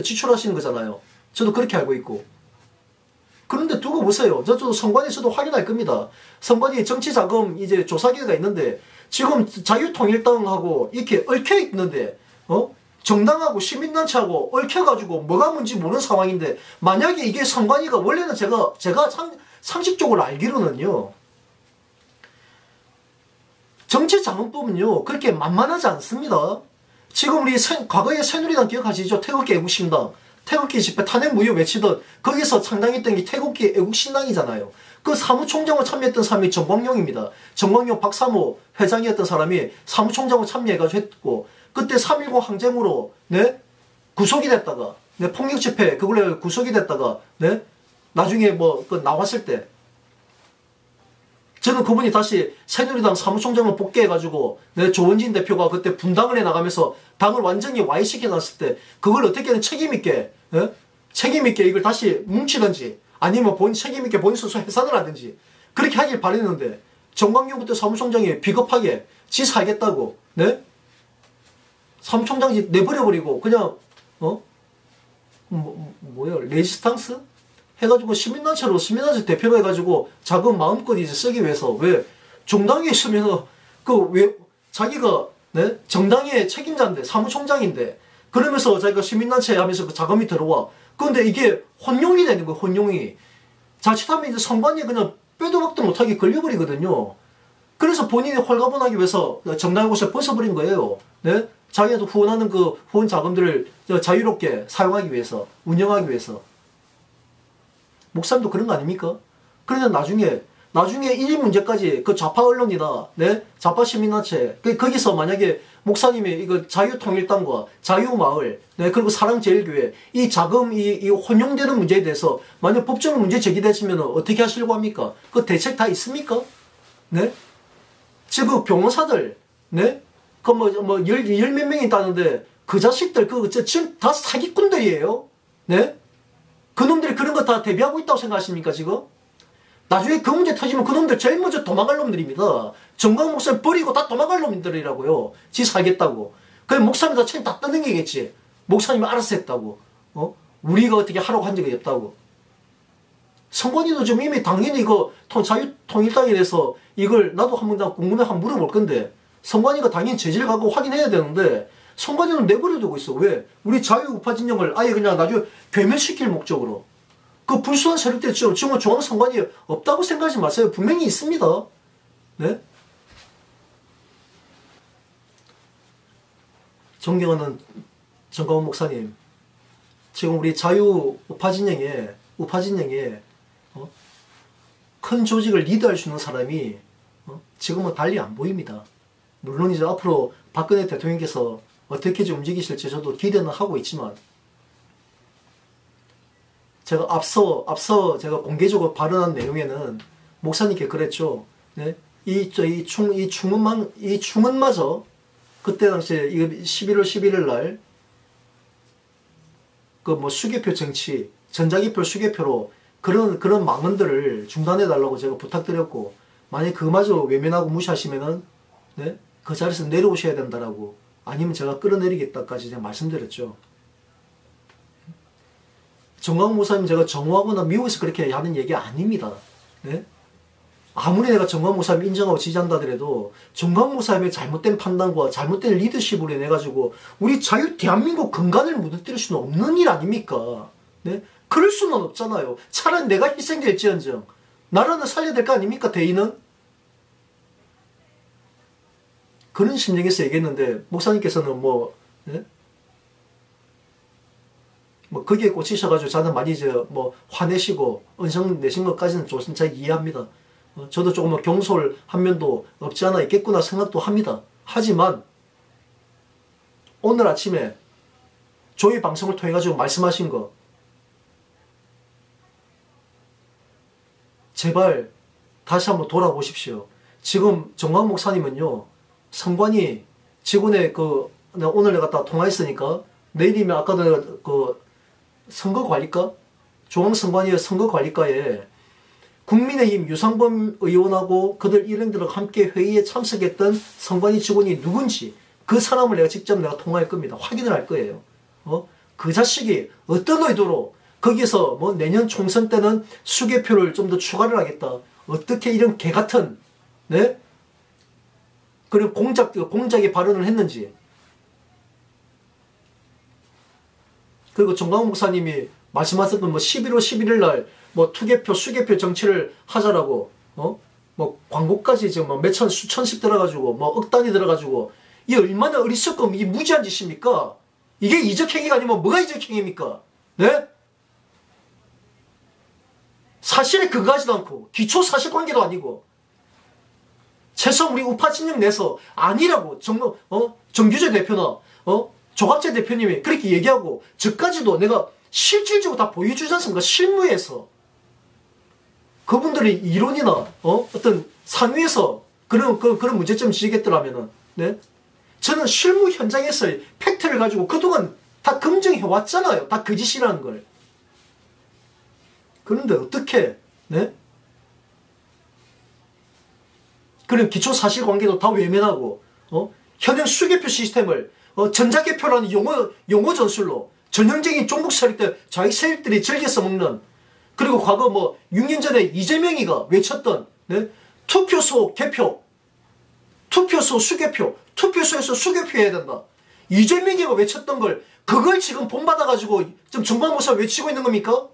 지출하시는 거잖아요. 저도 그렇게 알고 있고. 그런데 두고 보세요. 저도 선관위에서도 확인할 겁니다. 선관위 정치자금 이제 조사기가 있는데 지금 자유통일당하고 이렇게 얽혀 있는데 정당하고 시민단체하고 얽혀가지고 뭐가 뭔지 모르는 상황인데 만약에 이게 선관위가 원래는 제가 상식적으로 알기로는요. 정치자금법은요. 그렇게 만만하지 않습니다. 지금 우리 과거에 새누리당 기억하시죠? 태극기 애국신당. 태극기 집회 탄핵 무효 외치던 거기서 창당했던 게 태극기 애국신당이잖아요. 그 사무총장으로 참여했던 사람이 정광용입니다. 정광용 박사모 회장이었던 사람이 사무총장으로 참여해가지고 했고 그때 3.19 항쟁으로 네? 구속이 됐다가 네? 폭력 집회 그걸로 구속이 됐다가 네? 나중에 나왔을 때 저는 그분이 다시 새누리당 사무총장을 복귀해가지고 조원진 대표가 그때 분당을 해나가면서 당을 완전히 와해시켜놨을 때 그걸 어떻게든 책임있게 책임있게 이걸 다시 뭉치든지 아니면 책임있게 본인 스스로 해산을 하든지 그렇게 하길 바랬는데 정광용 그때 사무총장이 비겁하게 지 살겠다고 사무총장이 내버려버리고 그냥 뭐야 레지스탕스? 해가지고 시민단체 대표로 해가지고 자금 마음껏 이제 쓰기 위해서 왜 정당에 있으면 왜 자기가 정당의 책임자인데 사무총장인데 그러면서 자기가 시민단체 하면서 그 자금이 들어와. 그런데 이게 혼용이 되는 거예요. 혼용이. 자칫하면 이제 선관위에 그냥 빼도 박도 못하게 걸려버리거든요. 그래서 본인이 홀가분하기 위해서 정당의 곳에 벗어버린 거예요. 자기가 후원하는 그 후원 자금들을 자유롭게 사용하기 위해서 운영하기 위해서. 목사님도 그런 거 아닙니까? 그러면 나중에 이 문제까지 그 좌파 언론이나 좌파 시민단체 거기서 만약에 목사님이 이거 자유통일당과 자유마을 그리고 사랑제일교회 이 자금 이 혼용되는 문제에 대해서 만약 법적으로 문제 제기되시면 어떻게 하시려고 합니까? 그 대책 다 있습니까? 지금 변호사들 열 몇 명이 있다는데 그 자식들 지금 다 사기꾼들이에요. 그놈들이 그런 거 다 대비하고 있다고 생각하십니까, 지금? 나중에 그 문제 터지면 그놈들 제일 먼저 도망갈 놈들입니다. 정광 목사님 버리고 다 도망갈 놈들이라고요. 지 살겠다고. 그냥 목사님 다 책임 다 떠는 게겠지. 목사님이 알아서 했다고. 우리가 어떻게 하라고 한 적이 없다고. 선관위도 지금 이미 당연히 이거 자유통일당에 대해서 이걸 나도 한번 궁금해 한번 물어볼 건데 선관위가 당연히 제재를 갖고 확인해야 되는데 선관위는 내버려두고 있어. 왜? 우리 자유우파 진영을 아예 그냥 나중에 괴멸시킬 목적으로. 그 불순한 세력들 지금 중앙선관위 없다고 생각하지 마세요. 분명히 있습니다. 존경하는 정광훈 목사님. 지금 우리 자유우파 진영에 큰 조직을 리드할 수 있는 사람이 지금은 달리 안 보입니다. 물론 이제 앞으로 박근혜 대통령께서 어떻게 좀 움직이실지 저도 기대는 하고 있지만 제가 앞서 제가 공개적으로 발언한 내용에는 목사님께 그랬죠. 이 충원마저 그때 당시에 11월 11일 날 그 수개표 정치 전자기표 수개표로 그런 망언들을 중단해 달라고 제가 부탁드렸고 만약 그마저 외면하고 무시하시면은 그 자리에서 내려오셔야 된다라고 아니면 제가 끌어내리겠다까지 제가 말씀드렸죠. 정광훈 목사님 제가 정오하거나 미워서 그렇게 하는 얘기 아닙니다. 아무리 내가 정광훈 목사님 인정하고 지지한다 하더라도 정광훈 목사님의 잘못된 판단과 잘못된 리더십으로 인해가지고 우리 대한민국 근간을 무너뜨릴 수는 없는 일 아닙니까? 그럴 수는 없잖아요. 차라리 내가 희생될지언정 나라는 살려야 될 거 아닙니까? 대의는? 그런 심정에서 얘기했는데 목사님께서는 거기에 꽂히셔가지고 저는 많이 화내시고 은성 내신 것까지는 좀 잘 이해합니다. 저도 조금 경솔한 면도 없지 않아 있겠구나 생각도 합니다. 하지만 오늘 아침에 저희 방송을 통해 가지고 말씀하신 거 제발 다시 한번 돌아보십시오. 지금 정광훈 목사님은요 선관위 직원의 오늘 내가 다 통화했으니까 내일이면 아까도 내가 선거관리과 중앙선관위의 선거관리과에 국민의힘 유상범 의원하고 그들 일행들과 함께 회의에 참석했던 선관위 직원이 누군지 그 사람을 내가 통화할 겁니다. 확인을 할 거예요. 그 자식이 어떤 의도로 거기서 내년 총선 때는 수개표를 좀 더 추가를 하겠다. 어떻게 이런 개같은 그리고 공작의 발언을 했는지. 그리고 정광훈 목사님이 말씀하셨던 11월 11일 날 투개표, 수개표 정치를 하자라고 광고까지 지금 몇천, 수천씩 들어가지고 억 단위 들어가지고 이 얼마나 어리석고 이게 무지한 짓입니까? 이게 이적행위가 아니면 뭐가 이적행위입니까? 사실에 근거하지도 않고 기초 사실관계도 아니고 최소한 우리 우파 진영 내서 아니라고 정규재 대표나 조갑재 대표님이 그렇게 얘기하고 저까지도 내가 실질적으로 다 보여주지 않습니까? 실무에서. 그분들이 이론이나 어떤 상위에서 그런 문제점 지적했더라면은 네? 저는 실무 현장에서의 팩트를 가지고 그동안 다 검증해 왔잖아요. 다 거짓이라는 걸. 그런데 어떻게 네? 그런 기초 사실관계도 다 외면하고 현행 수개표 시스템을 전자개표라는 용어 전술로 전형적인 종북 세력들 자기 세력들이 즐겨 써먹는 그리고 과거 뭐 6년 전에 이재명이가 외쳤던 네? 투표소 개표, 투표소 수개표, 투표소에서 수개표해야 된다. 이재명이가 외쳤던 걸 그걸 지금 본받아가지고 지금 정방모사 외치고 있는 겁니까?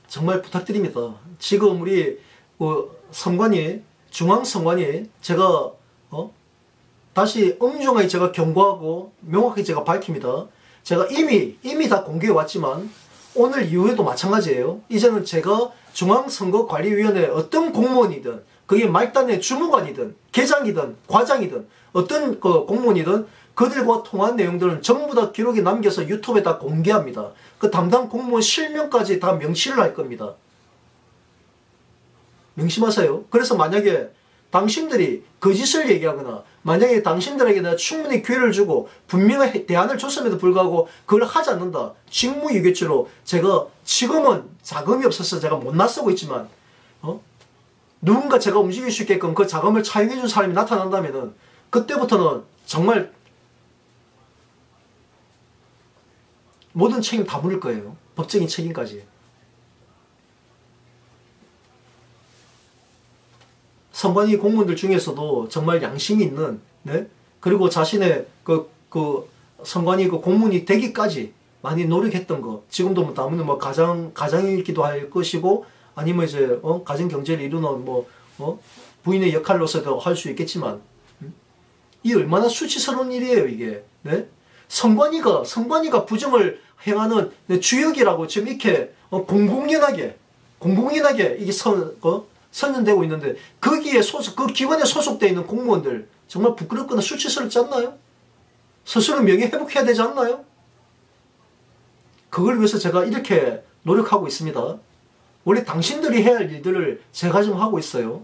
정말 부탁드립니다. 지금 우리 선관위, 중앙선관위 제가 다시 엄중하게 제가 경고하고 명확하게 제가 밝힙니다. 제가 이미 다 공개해 왔지만 오늘 이후에도 마찬가지예요. 이제는 제가 중앙선거관리위원회 어떤 공무원이든 그게 말단의 주무관이든 계장이든 과장이든 어떤 공무원이든 그들과 통화한 내용들은 전부 다 기록에 남겨서 유튜브에 다 공개합니다. 그 담당 공무원 실명까지 다 명시를 할 겁니다. 명심하세요. 그래서 만약에 당신들이 거짓을 얘기하거나 만약에 당신들에게 내가 충분히 기회를 주고 분명한 대안을 줬음에도 불구하고 그걸 하지 않는다. 직무유기죄로 제가 지금은 자금이 없어서 제가 못 나서고 있지만 누군가 제가 움직일 수 있게끔 그 자금을 차용해 준 사람이 나타난다면은 그때부터는 정말 모든 책임 다 물을 거예요. 법적인 책임까지. 선관위 공무원들 중에서도 정말 양심이 있는, 네? 그리고 자신의 선관위 공무원이 되기까지 많이 노력했던 거. 지금도 뭐 다음은 뭐 가장이기도 할 것이고, 아니면 이제, 가정 경제를 이루는 부인의 역할로서도 할 수 있겠지만, 이 얼마나 수치스러운 일이에요, 이게. 네? 선관위가 부정을 행하는 주역이라고 지금 이렇게 공공연하게 이게 선언되고 있는데 거기에 그 기관에 소속되어 있는 공무원들 정말 부끄럽거나 수치스럽지 않나요? 스스로 명예 회복해야 되지 않나요? 그걸 위해서 제가 이렇게 노력하고 있습니다. 원래 당신들이 해야 할 일들을 제가 좀 하고 있어요.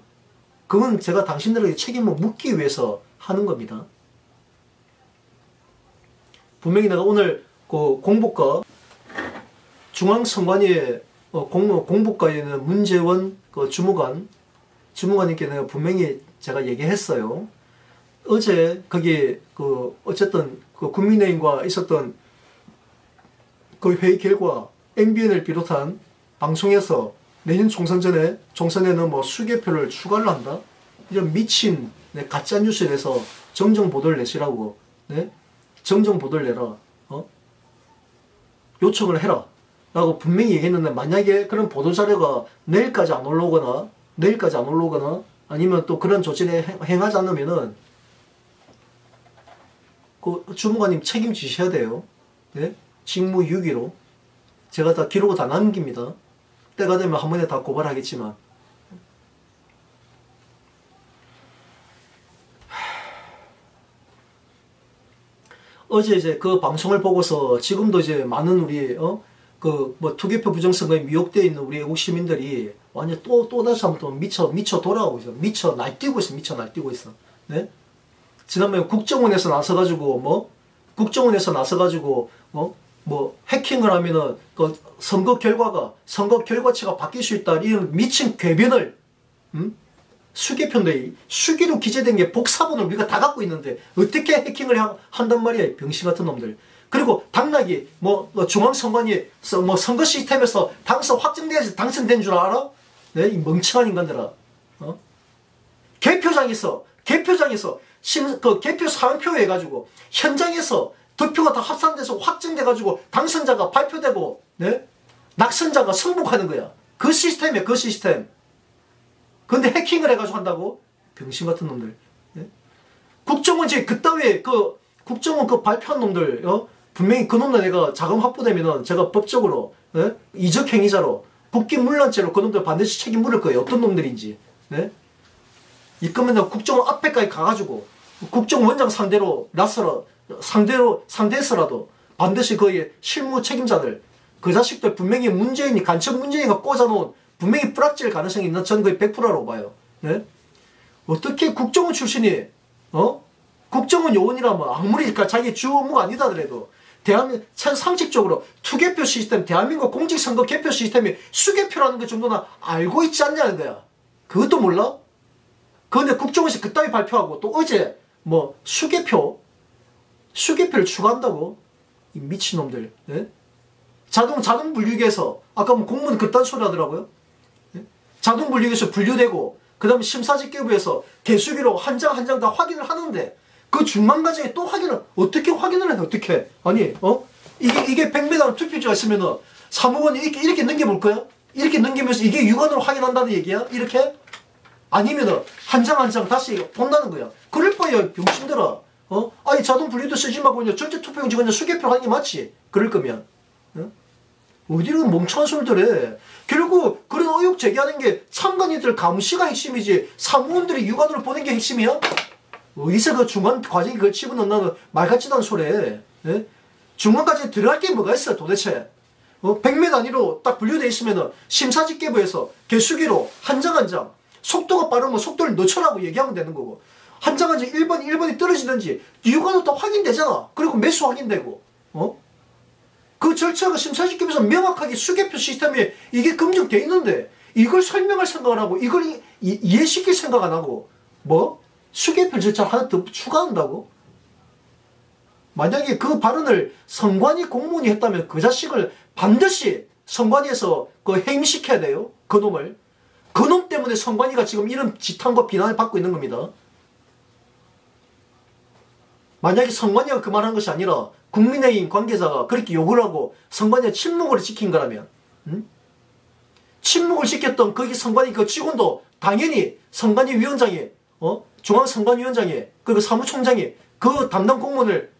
그건 제가 당신들에게 책임을 묻기 위해서 하는 겁니다. 분명히 내가 오늘 공보과 중앙선관위의 공보과에 있는 문재원 주무관님께 내가 분명히 제가 얘기했어요. 어제 거기 어쨌든 국민의힘과 있었던 그 회의 결과 MBN을 비롯한 방송에서 내년 총선에는 뭐 수개표를 추가를 한다. 이런 미친 가짜 뉴스에 대해서 정정 보도를 내시라고. 네? 정정 보도를 내라. 요청을 해라. 라고 분명히 얘기했는데 만약에 그런 보도자료가 내일까지 안 올라오거나 아니면 또 그런 조치를 행하지 않으면은 그 주무관님 책임지셔야 돼요. 네? 직무유기로. 제가 다 기록을 다 남깁니다. 때가 되면 한 번에 다 고발하겠지만. 어제 이제 그 방송을 보고서 지금도 이제 많은 우리 투개표 부정선거에 미혹되어 있는 우리 애국 시민들이 완전 또다시 한번 미쳐 돌아오고 있어. 미쳐 날뛰고 있어. 네? 지난번에 국정원에서 나서가지고 해킹을 하면은 그 선거 결과치가 바뀔 수 있다. 이런 미친 궤변을, 수개표인데 수기로 기재된 게 복사본을 우리가 다 갖고 있는데 어떻게 해킹을 한단 말이야, 병신 같은 놈들. 그리고 당락이 중앙선관위 선거 시스템에서 당선 확정돼야지 당선된 줄 알아? 네? 이 멍청한 인간들아. 개표장에서 그 개표 사항표 해가지고 현장에서 득표가 다 합산돼서 확정돼가지고 당선자가 발표되고, 네? 낙선자가 승복하는 거야. 그 시스템이야, 그 시스템. 근데 해킹을 해가지고 한다고? 병신 같은 놈들. 네? 국정원 그따위 국정원 발표한 놈들, 분명히 그 놈들 내가 자금 확보되면은 제가 법적으로, 네? 이적 행위자로 국기문란죄로 그 놈들 반드시 책임 물을 거예요. 어떤 놈들인지. 네? 입금했다고 국정원 앞에까지 가가지고 국정원장 상대해서라도 반드시 그의 실무 책임자들, 그 자식들 분명히 문재인이 간첩 문재인이가 꽂아놓은 분명히 불확질 가능성이 있는 전 거의 100%라고 봐요. 네? 어떻게 국정원 출신이 국정원 요원이라면 아무리 자기 주 업무가 아니다 하더라도 대한민국 상식적으로 투개표 시스템, 대한민국 공직선거 개표 시스템이 수개표라는 것 정도나 알고 있지 않냐는 거야. 그것도 몰라? 그런데 국정원이 그따위 발표하고 또 어제 뭐 수개표를 추가한다고? 이 미친놈들. 네? 자동 분류기에서 아까 뭐 공무원 그딴 소리 하더라고요. 네? 자동 분류기에서 분류되고 그 다음에 심사집계부에서 개수기로 한 장 한 장 다 확인을 하는데 그 중간 과정에 또 어떻게 확인을 해? 어떻게? 아니, 이게 100m 투표지가 있으면은 사무관이 이렇게 넘겨볼 거야? 이렇게 넘기면서 이게 육안으로 확인한다는 얘기야? 이렇게? 아니면은 한 장 한 장 다시 본다는 거야. 그럴 바에야 병신들아. 아니 자동 분류도 쓰지 말고 그냥 전체 투표용지 그냥 수개표로 하는 게 맞지? 그럴 거면. 어디로 멍청한 소리들 해. 결국 그런 의혹 제기하는 게 참관인들 감시가 핵심이지 사무원들이 육안으로 보는 게 핵심이야? 어디서 그 중간 과정에 그걸 집어넣는다는 말 같지도 않은 소리 해. 예? 중간까지 들어갈 게 뭐가 있어 도대체? 100m 단위로 딱 분류되어 있으면은 심사집계부에서 개수기로 한 장 한 장 속도가 빠르면 속도를 늦춰라고 얘기하면 되는 거고 한 장 한 장 1번이 떨어지든지 육안으로 다 확인되잖아. 그리고 매수 확인되고 그 절차가 심사집계부에서 명확하게 수개표 시스템에 이게 검증되어 있는데 이걸 설명할 생각을 하고 이걸 이해시킬 생각 안 하고 뭐? 수개표 절차를 하나 더 추가한다고? 만약에 그 발언을 선관위 공무원이 했다면 그 자식을 반드시 선관위에서 그 해임시켜야 돼요. 그 놈을. 그 놈 때문에 선관위가 지금 이런 지탄과 비난을 받고 있는 겁니다. 만약에 선관위가 그 말한 것이 아니라 국민의힘 관계자가 그렇게 욕을 하고 선관위가 침묵을 지킨 거라면 침묵을 지켰던 거기 선관위 그 직원도 당연히 선관위 위원장이 중앙선관위원장이 그리고 사무총장이 그 담당 공무원을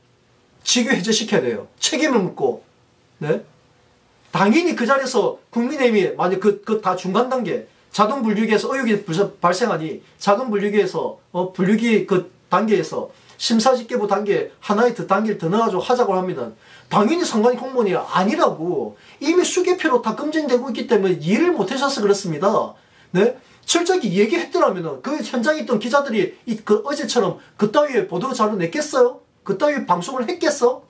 직위 해제시켜야 돼요. 책임을 묻고 네? 당연히 그 자리에서 국민의힘이 만약 그 다 중간 단계 자동 분류기에서 의혹이 발생하니 자동 분류기에서 분류기 그 단계에서 심사집계부 단계 하나의 더 단계를 더 넣어가지고 하자고 하면은 당연히 선관위 공무원이 아니라고 이미 수개표로 다 검증되고 있기 때문에 이해를 못하셔서 그렇습니다. 네? 철저히 얘기했더라면은 그 현장에 있던 기자들이 그 어제처럼 그따위에 보도 자료 냈겠어요? 그따위 방송을 했겠어?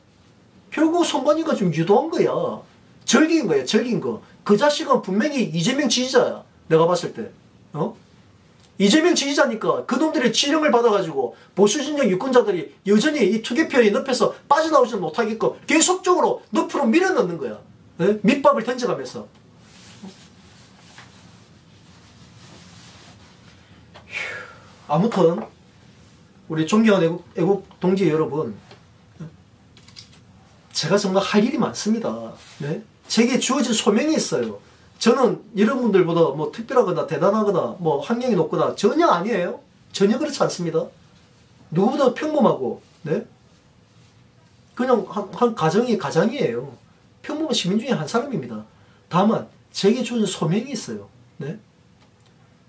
결국 선관위가 좀 유도한 거야. 절긴 거야, 절긴 거. 그 자식은 분명히 이재명 지지자야. 내가 봤을 때. 이재명 지지자니까 그놈들의 지령을 받아가지고 보수진영 유권자들이 여전히 이 투개표의 늪에서 빠져나오지 못하게끔 계속적으로 늪으로 밀어넣는 거야. 네? 밑밥을 던져가면서. 아무튼 우리 존경하는 애국 동지 여러분, 제가 정말 할 일이 많습니다. 네? 제게 주어진 소명이 있어요. 저는 여러분들보다 뭐 특별하거나 대단하거나 뭐 학력이 높거나 전혀 아니에요. 전혀 그렇지 않습니다. 누구보다 평범하고 네? 그냥 한 가장이에요. 평범한 시민 중에 한 사람입니다. 다만 제게 주어진 소명이 있어요. 네?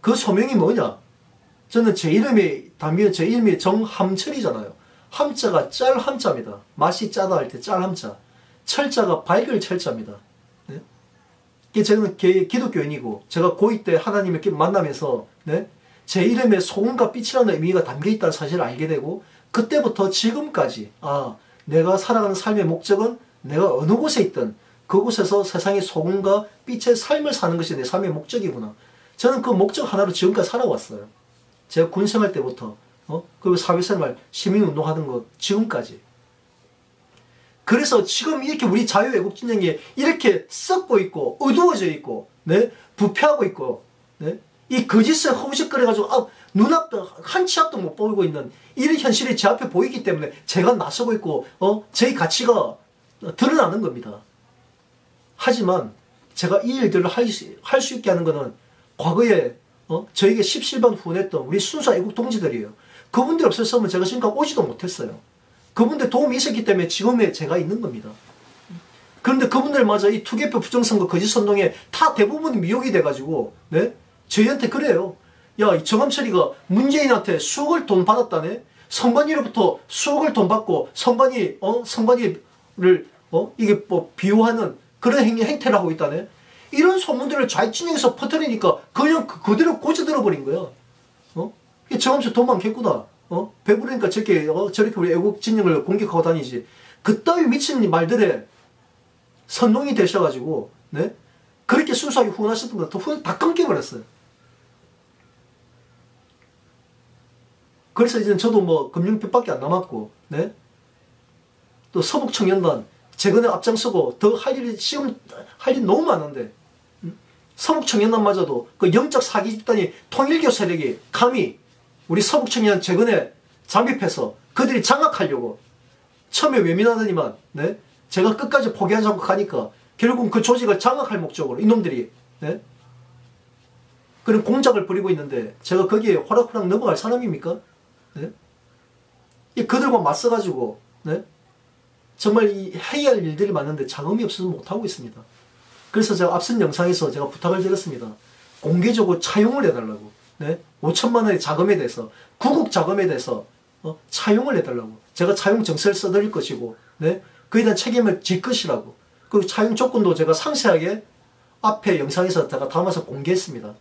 그 소명이 뭐냐? 저는 제 이름이 정함철이잖아요. 함자가 짤 함자입니다. 맛이 짜다 할 때 짤 함자. 철자가 밝을 철자입니다. 네? 저는 기독교인이고 제가 고2 때 하나님을 만나면서 네? 제 이름에 소금과 빛이라는 의미가 담겨있다는 사실을 알게 되고 그때부터 지금까지 내가 살아가는 삶의 목적은 내가 어느 곳에 있든 그곳에서 세상의 소금과 빛의 삶을 사는 것이 내 삶의 목적이구나. 저는 그 목적 하나로 지금까지 살아왔어요. 제가 군생활 때부터 그리고 사회생활, 시민운동하는 것 지금까지. 그래서 지금 이렇게 우리 자유애국진영이 이렇게 썩고 있고 어두워져 있고 네? 부패하고 있고 네? 이 거짓을 허우적거려가지고 눈앞도 한 치 앞도 못 보이고 있는 이런 현실이 제 앞에 보이기 때문에 제가 나서고 있고 제 가치가 드러나는 겁니다. 하지만 제가 이 일들을 할 수 있게 하는 것은 과거에 저에게 십실반 후원했던 우리 순수 애국 동지들이에요. 그분들 없었으면 제가 지금까지 오지도 못했어요. 그분들 도움이 있었기 때문에 지금의 제가 있는 겁니다. 그런데 그분들마저 이 투개표 부정선거 거짓선동에 다 대부분 미혹이 돼가지고 네? 저희한테 그래요. 야, 이 정암철이가 문재인한테 수억을 돈 받았다네? 선관위로부터 수억을 돈 받고 선관위를 이게 뭐 비호하는 그런 행태를 하고 있다네? 이런 소문들을 좌익진영에서 퍼뜨리니까 그냥 그대로 고쳐들어 버린 거야. 이 정암철 돈 많겠구나. 배부르니까 저렇게 우리 애국 진영을 공격하고 다니지. 그따위 미친 말들에 선동이 되셔가지고, 네? 그렇게 순수하게 후원하셨던 것, 후원 다 끊겨버렸어요. 그래서 이제 저도 뭐 금융빚밖에 안 남았고, 네? 또 서북청년단, 재건에 앞장서고 더 할 일이 너무 많은데, 서북청년단마저도 그 영적 사기 집단이 통일교 세력이 감히 우리 서북청년 재건에 잠입해서 그들이 장악하려고 처음에 외면하더니만, 네? 제가 끝까지 포기하지 않고 가니까 결국 그 조직을 장악할 목적으로 이놈들이, 네? 그런 공작을 벌이고 있는데 제가 거기에 호락호락 넘어갈 사람입니까? 네? 이 그들과 맞서가지고, 네? 정말 이 해야 할 일들이 많은데 자금이 없어서 못하고 있습니다. 그래서 제가 앞선 영상에서 제가 부탁을 드렸습니다. 공개적으로 차용을 해달라고. 네? 5천만 원의 자금에 대해서, 구국 자금에 대해서 차용을 해달라고. 제가 차용 정서를 써드릴 것이고, 네? 그에 대한 책임을 질 것이라고. 그 차용 조건도 제가 상세하게 앞에 영상에서 제가 담아서 공개했습니다.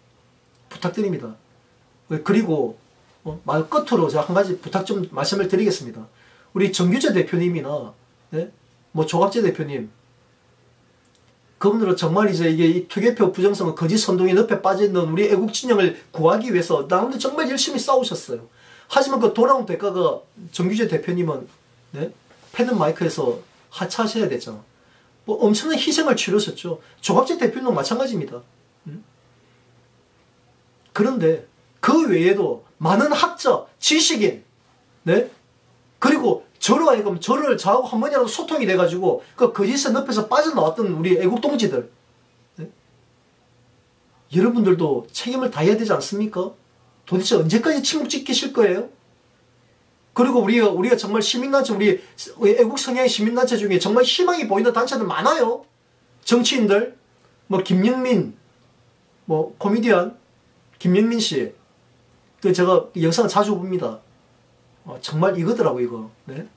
부탁드립니다. 그리고 말 끝으로 제가 한 가지 부탁 좀 말씀을 드리겠습니다. 우리 정규재 대표님이나, 네? 뭐 조갑재 대표님, 그분들은 정말 이제 이게 이 투개표 부정선거 거짓 선동의 늪에 빠져있는 우리 애국 진영을 구하기 위해서 나름대로 정말 열심히 싸우셨어요. 하지만 그 돌아온 대가가 정규재 대표님은, 네? 패든 마이크에서 하차하셔야 됐잖아. 뭐 엄청난 희생을 치르셨죠. 조갑재 대표님도 마찬가지입니다. 그런데 그 외에도 많은 학자, 지식인, 네? 그리고 저로 하여금 저를 저하고 한 번이라도 소통이 돼가지고 그 거짓의 늪에서 빠져나왔던 우리 애국 동지들, 네? 여러분들도 책임을 다해야 되지 않습니까? 도대체 언제까지 침묵 지키실 거예요? 그리고 우리가 정말 시민단체, 우리 애국 성향의 시민단체 중에 정말 희망이 보이는 단체들 많아요. 정치인들, 뭐 김영민, 뭐 코미디언 김영민 씨, 그 제가 영상 자주 봅니다. 정말 이거더라고 이거. 네?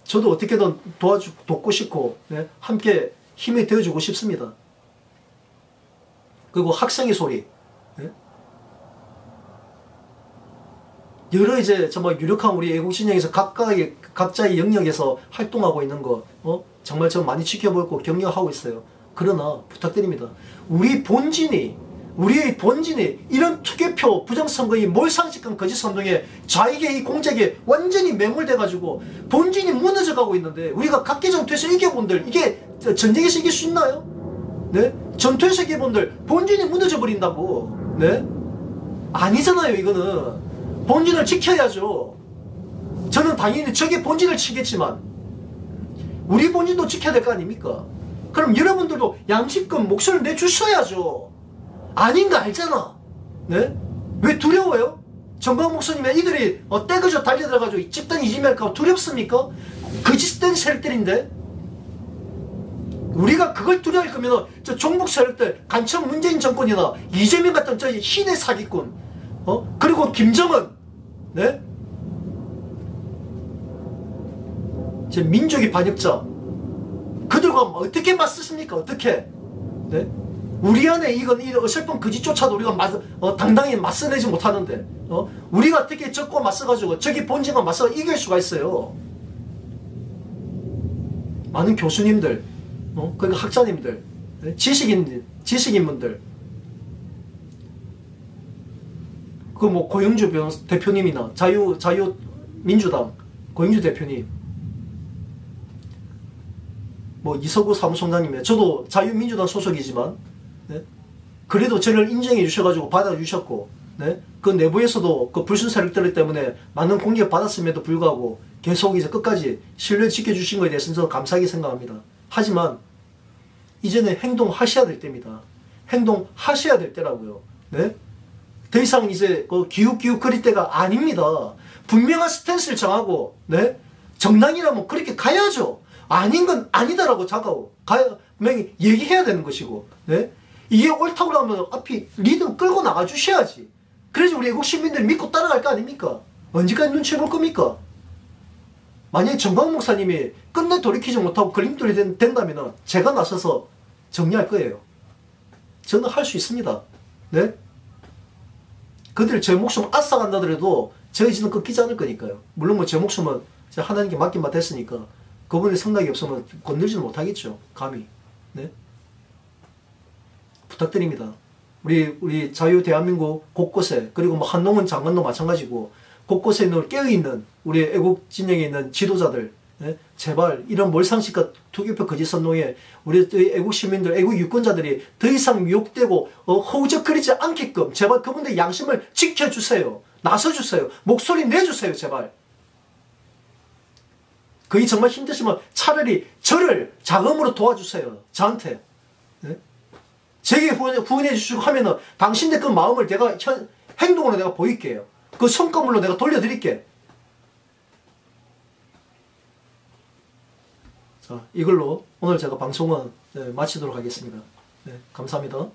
저도 어떻게든 돕고 싶고, 네? 함께 힘이 되어주고 싶습니다. 그리고 학생의 소리, 네? 여러 이제 정말 유력한 우리 애국 진영에서 각자의 영역에서 활동하고 있는 거, 정말 저 많이 지켜보고 격려하고 있어요. 그러나 부탁드립니다. 우리의 본진이 이런 투개표 부정선거의 몰상식한 거짓 선동에 좌익의 이 공작에 완전히 매몰돼가지고 본진이 무너져가고 있는데 우리가 각계 전투에서 이겨본들 이게 전쟁에서 이길 수 있나요? 네? 전투에서 이겨본들 본진이 무너져 버린다고. 네? 아니잖아요. 이거는 본진을 지켜야죠. 저는 당연히 적의 본진을 치겠지만 우리 본진도 지켜야 될 거 아닙니까? 그럼 여러분들도 양심껏 목소리를 내주셔야죠. 아닌 거 알잖아. 네? 왜 두려워요? 정광 목사님의 이들이 떼그저 달려들어가지고 집단 이지매할까 두렵습니까? 거짓된 세력들인데 우리가 그걸 두려워할 거면 저 종북 세력들 간첩 문재인 정권이나 이재명 같은 저 신의 사기꾼, 그리고 김정은, 네? 제 민족의 반역자, 그들과 어떻게 맞섰습니까? 어떻게? 네? 우리 안에 이 어설픈 거짓조차도 우리가 당당히 맞서내지 못하는데, 우리가 어떻게 적고 맞서가지고 저기 본진과 맞서 이길 수가 있어요? 많은 교수님들, 그러니까 학자님들, 지식인분들, 그 뭐 고영주 대표님이나 자유민주당 고영주 대표님, 뭐 이서구 사무총장님이, 저도 자유민주당 소속이지만, 네? 그래도 저를 인정해 주셔가지고 받아주셨고, 네? 그 내부에서도 그 불순 세력들 때문에 많은 공격을 받았음에도 불구하고 계속 이제 끝까지 신뢰를 지켜주신 것에 대해서는 저는 감사하게 생각합니다. 하지만 이제는 행동하셔야 될 때입니다. 행동하셔야 될 때라고요. 네? 더 이상 이제 그 기웃기웃 거릴 때가 아닙니다. 분명한 스탠스를 정하고, 네? 정당이라면 그렇게 가야죠. 아닌 건 아니다라고 분명히 얘기해야 되는 것이고, 네? 이게 옳다고 하면 앞이 리더 끌고 나가 주셔야지. 그래야지 우리 애국 시민들이 믿고 따라갈 거 아닙니까? 언제까지 눈치 볼 겁니까? 만약에 정광훈 목사님이 끝내 돌이키지 못하고 걸림돌이 된다면 제가 나서서 정리할 거예요. 저는 할 수 있습니다. 네? 그들 제 목숨 앗아간다더라도 제 의지는 꺾이지 않을 거니까요. 물론 뭐 제 목숨은 하나님께 맡긴 바 됐으니까 그분의 성락이 없으면 건들지는 못하겠죠. 감히. 네? 부탁드립니다. 우리 자유 대한민국 곳곳에, 그리고 뭐 한동훈 장관도 마찬가지고 곳곳에 있는 깨어있는 우리 애국 진영에 있는 지도자들, 네? 제발 이런 몰상식과 투개표 거짓 선동에 우리 애국 시민들, 애국 유권자들이 더 이상 미혹되고 허우적거리지 않게끔 제발 그분들 양심을 지켜주세요. 나서주세요. 목소리 내주세요. 제발. 그게 정말 힘드시면 차라리 저를 자금으로 도와주세요. 저한테. 네? 제게 후원해 주시고 하면은 당신들 그 마음을 내가 행동으로 내가 보일게요. 그 성과물로 내가 돌려드릴게. 자, 이걸로 오늘 제가 방송은 마치도록 하겠습니다. 네, 감사합니다.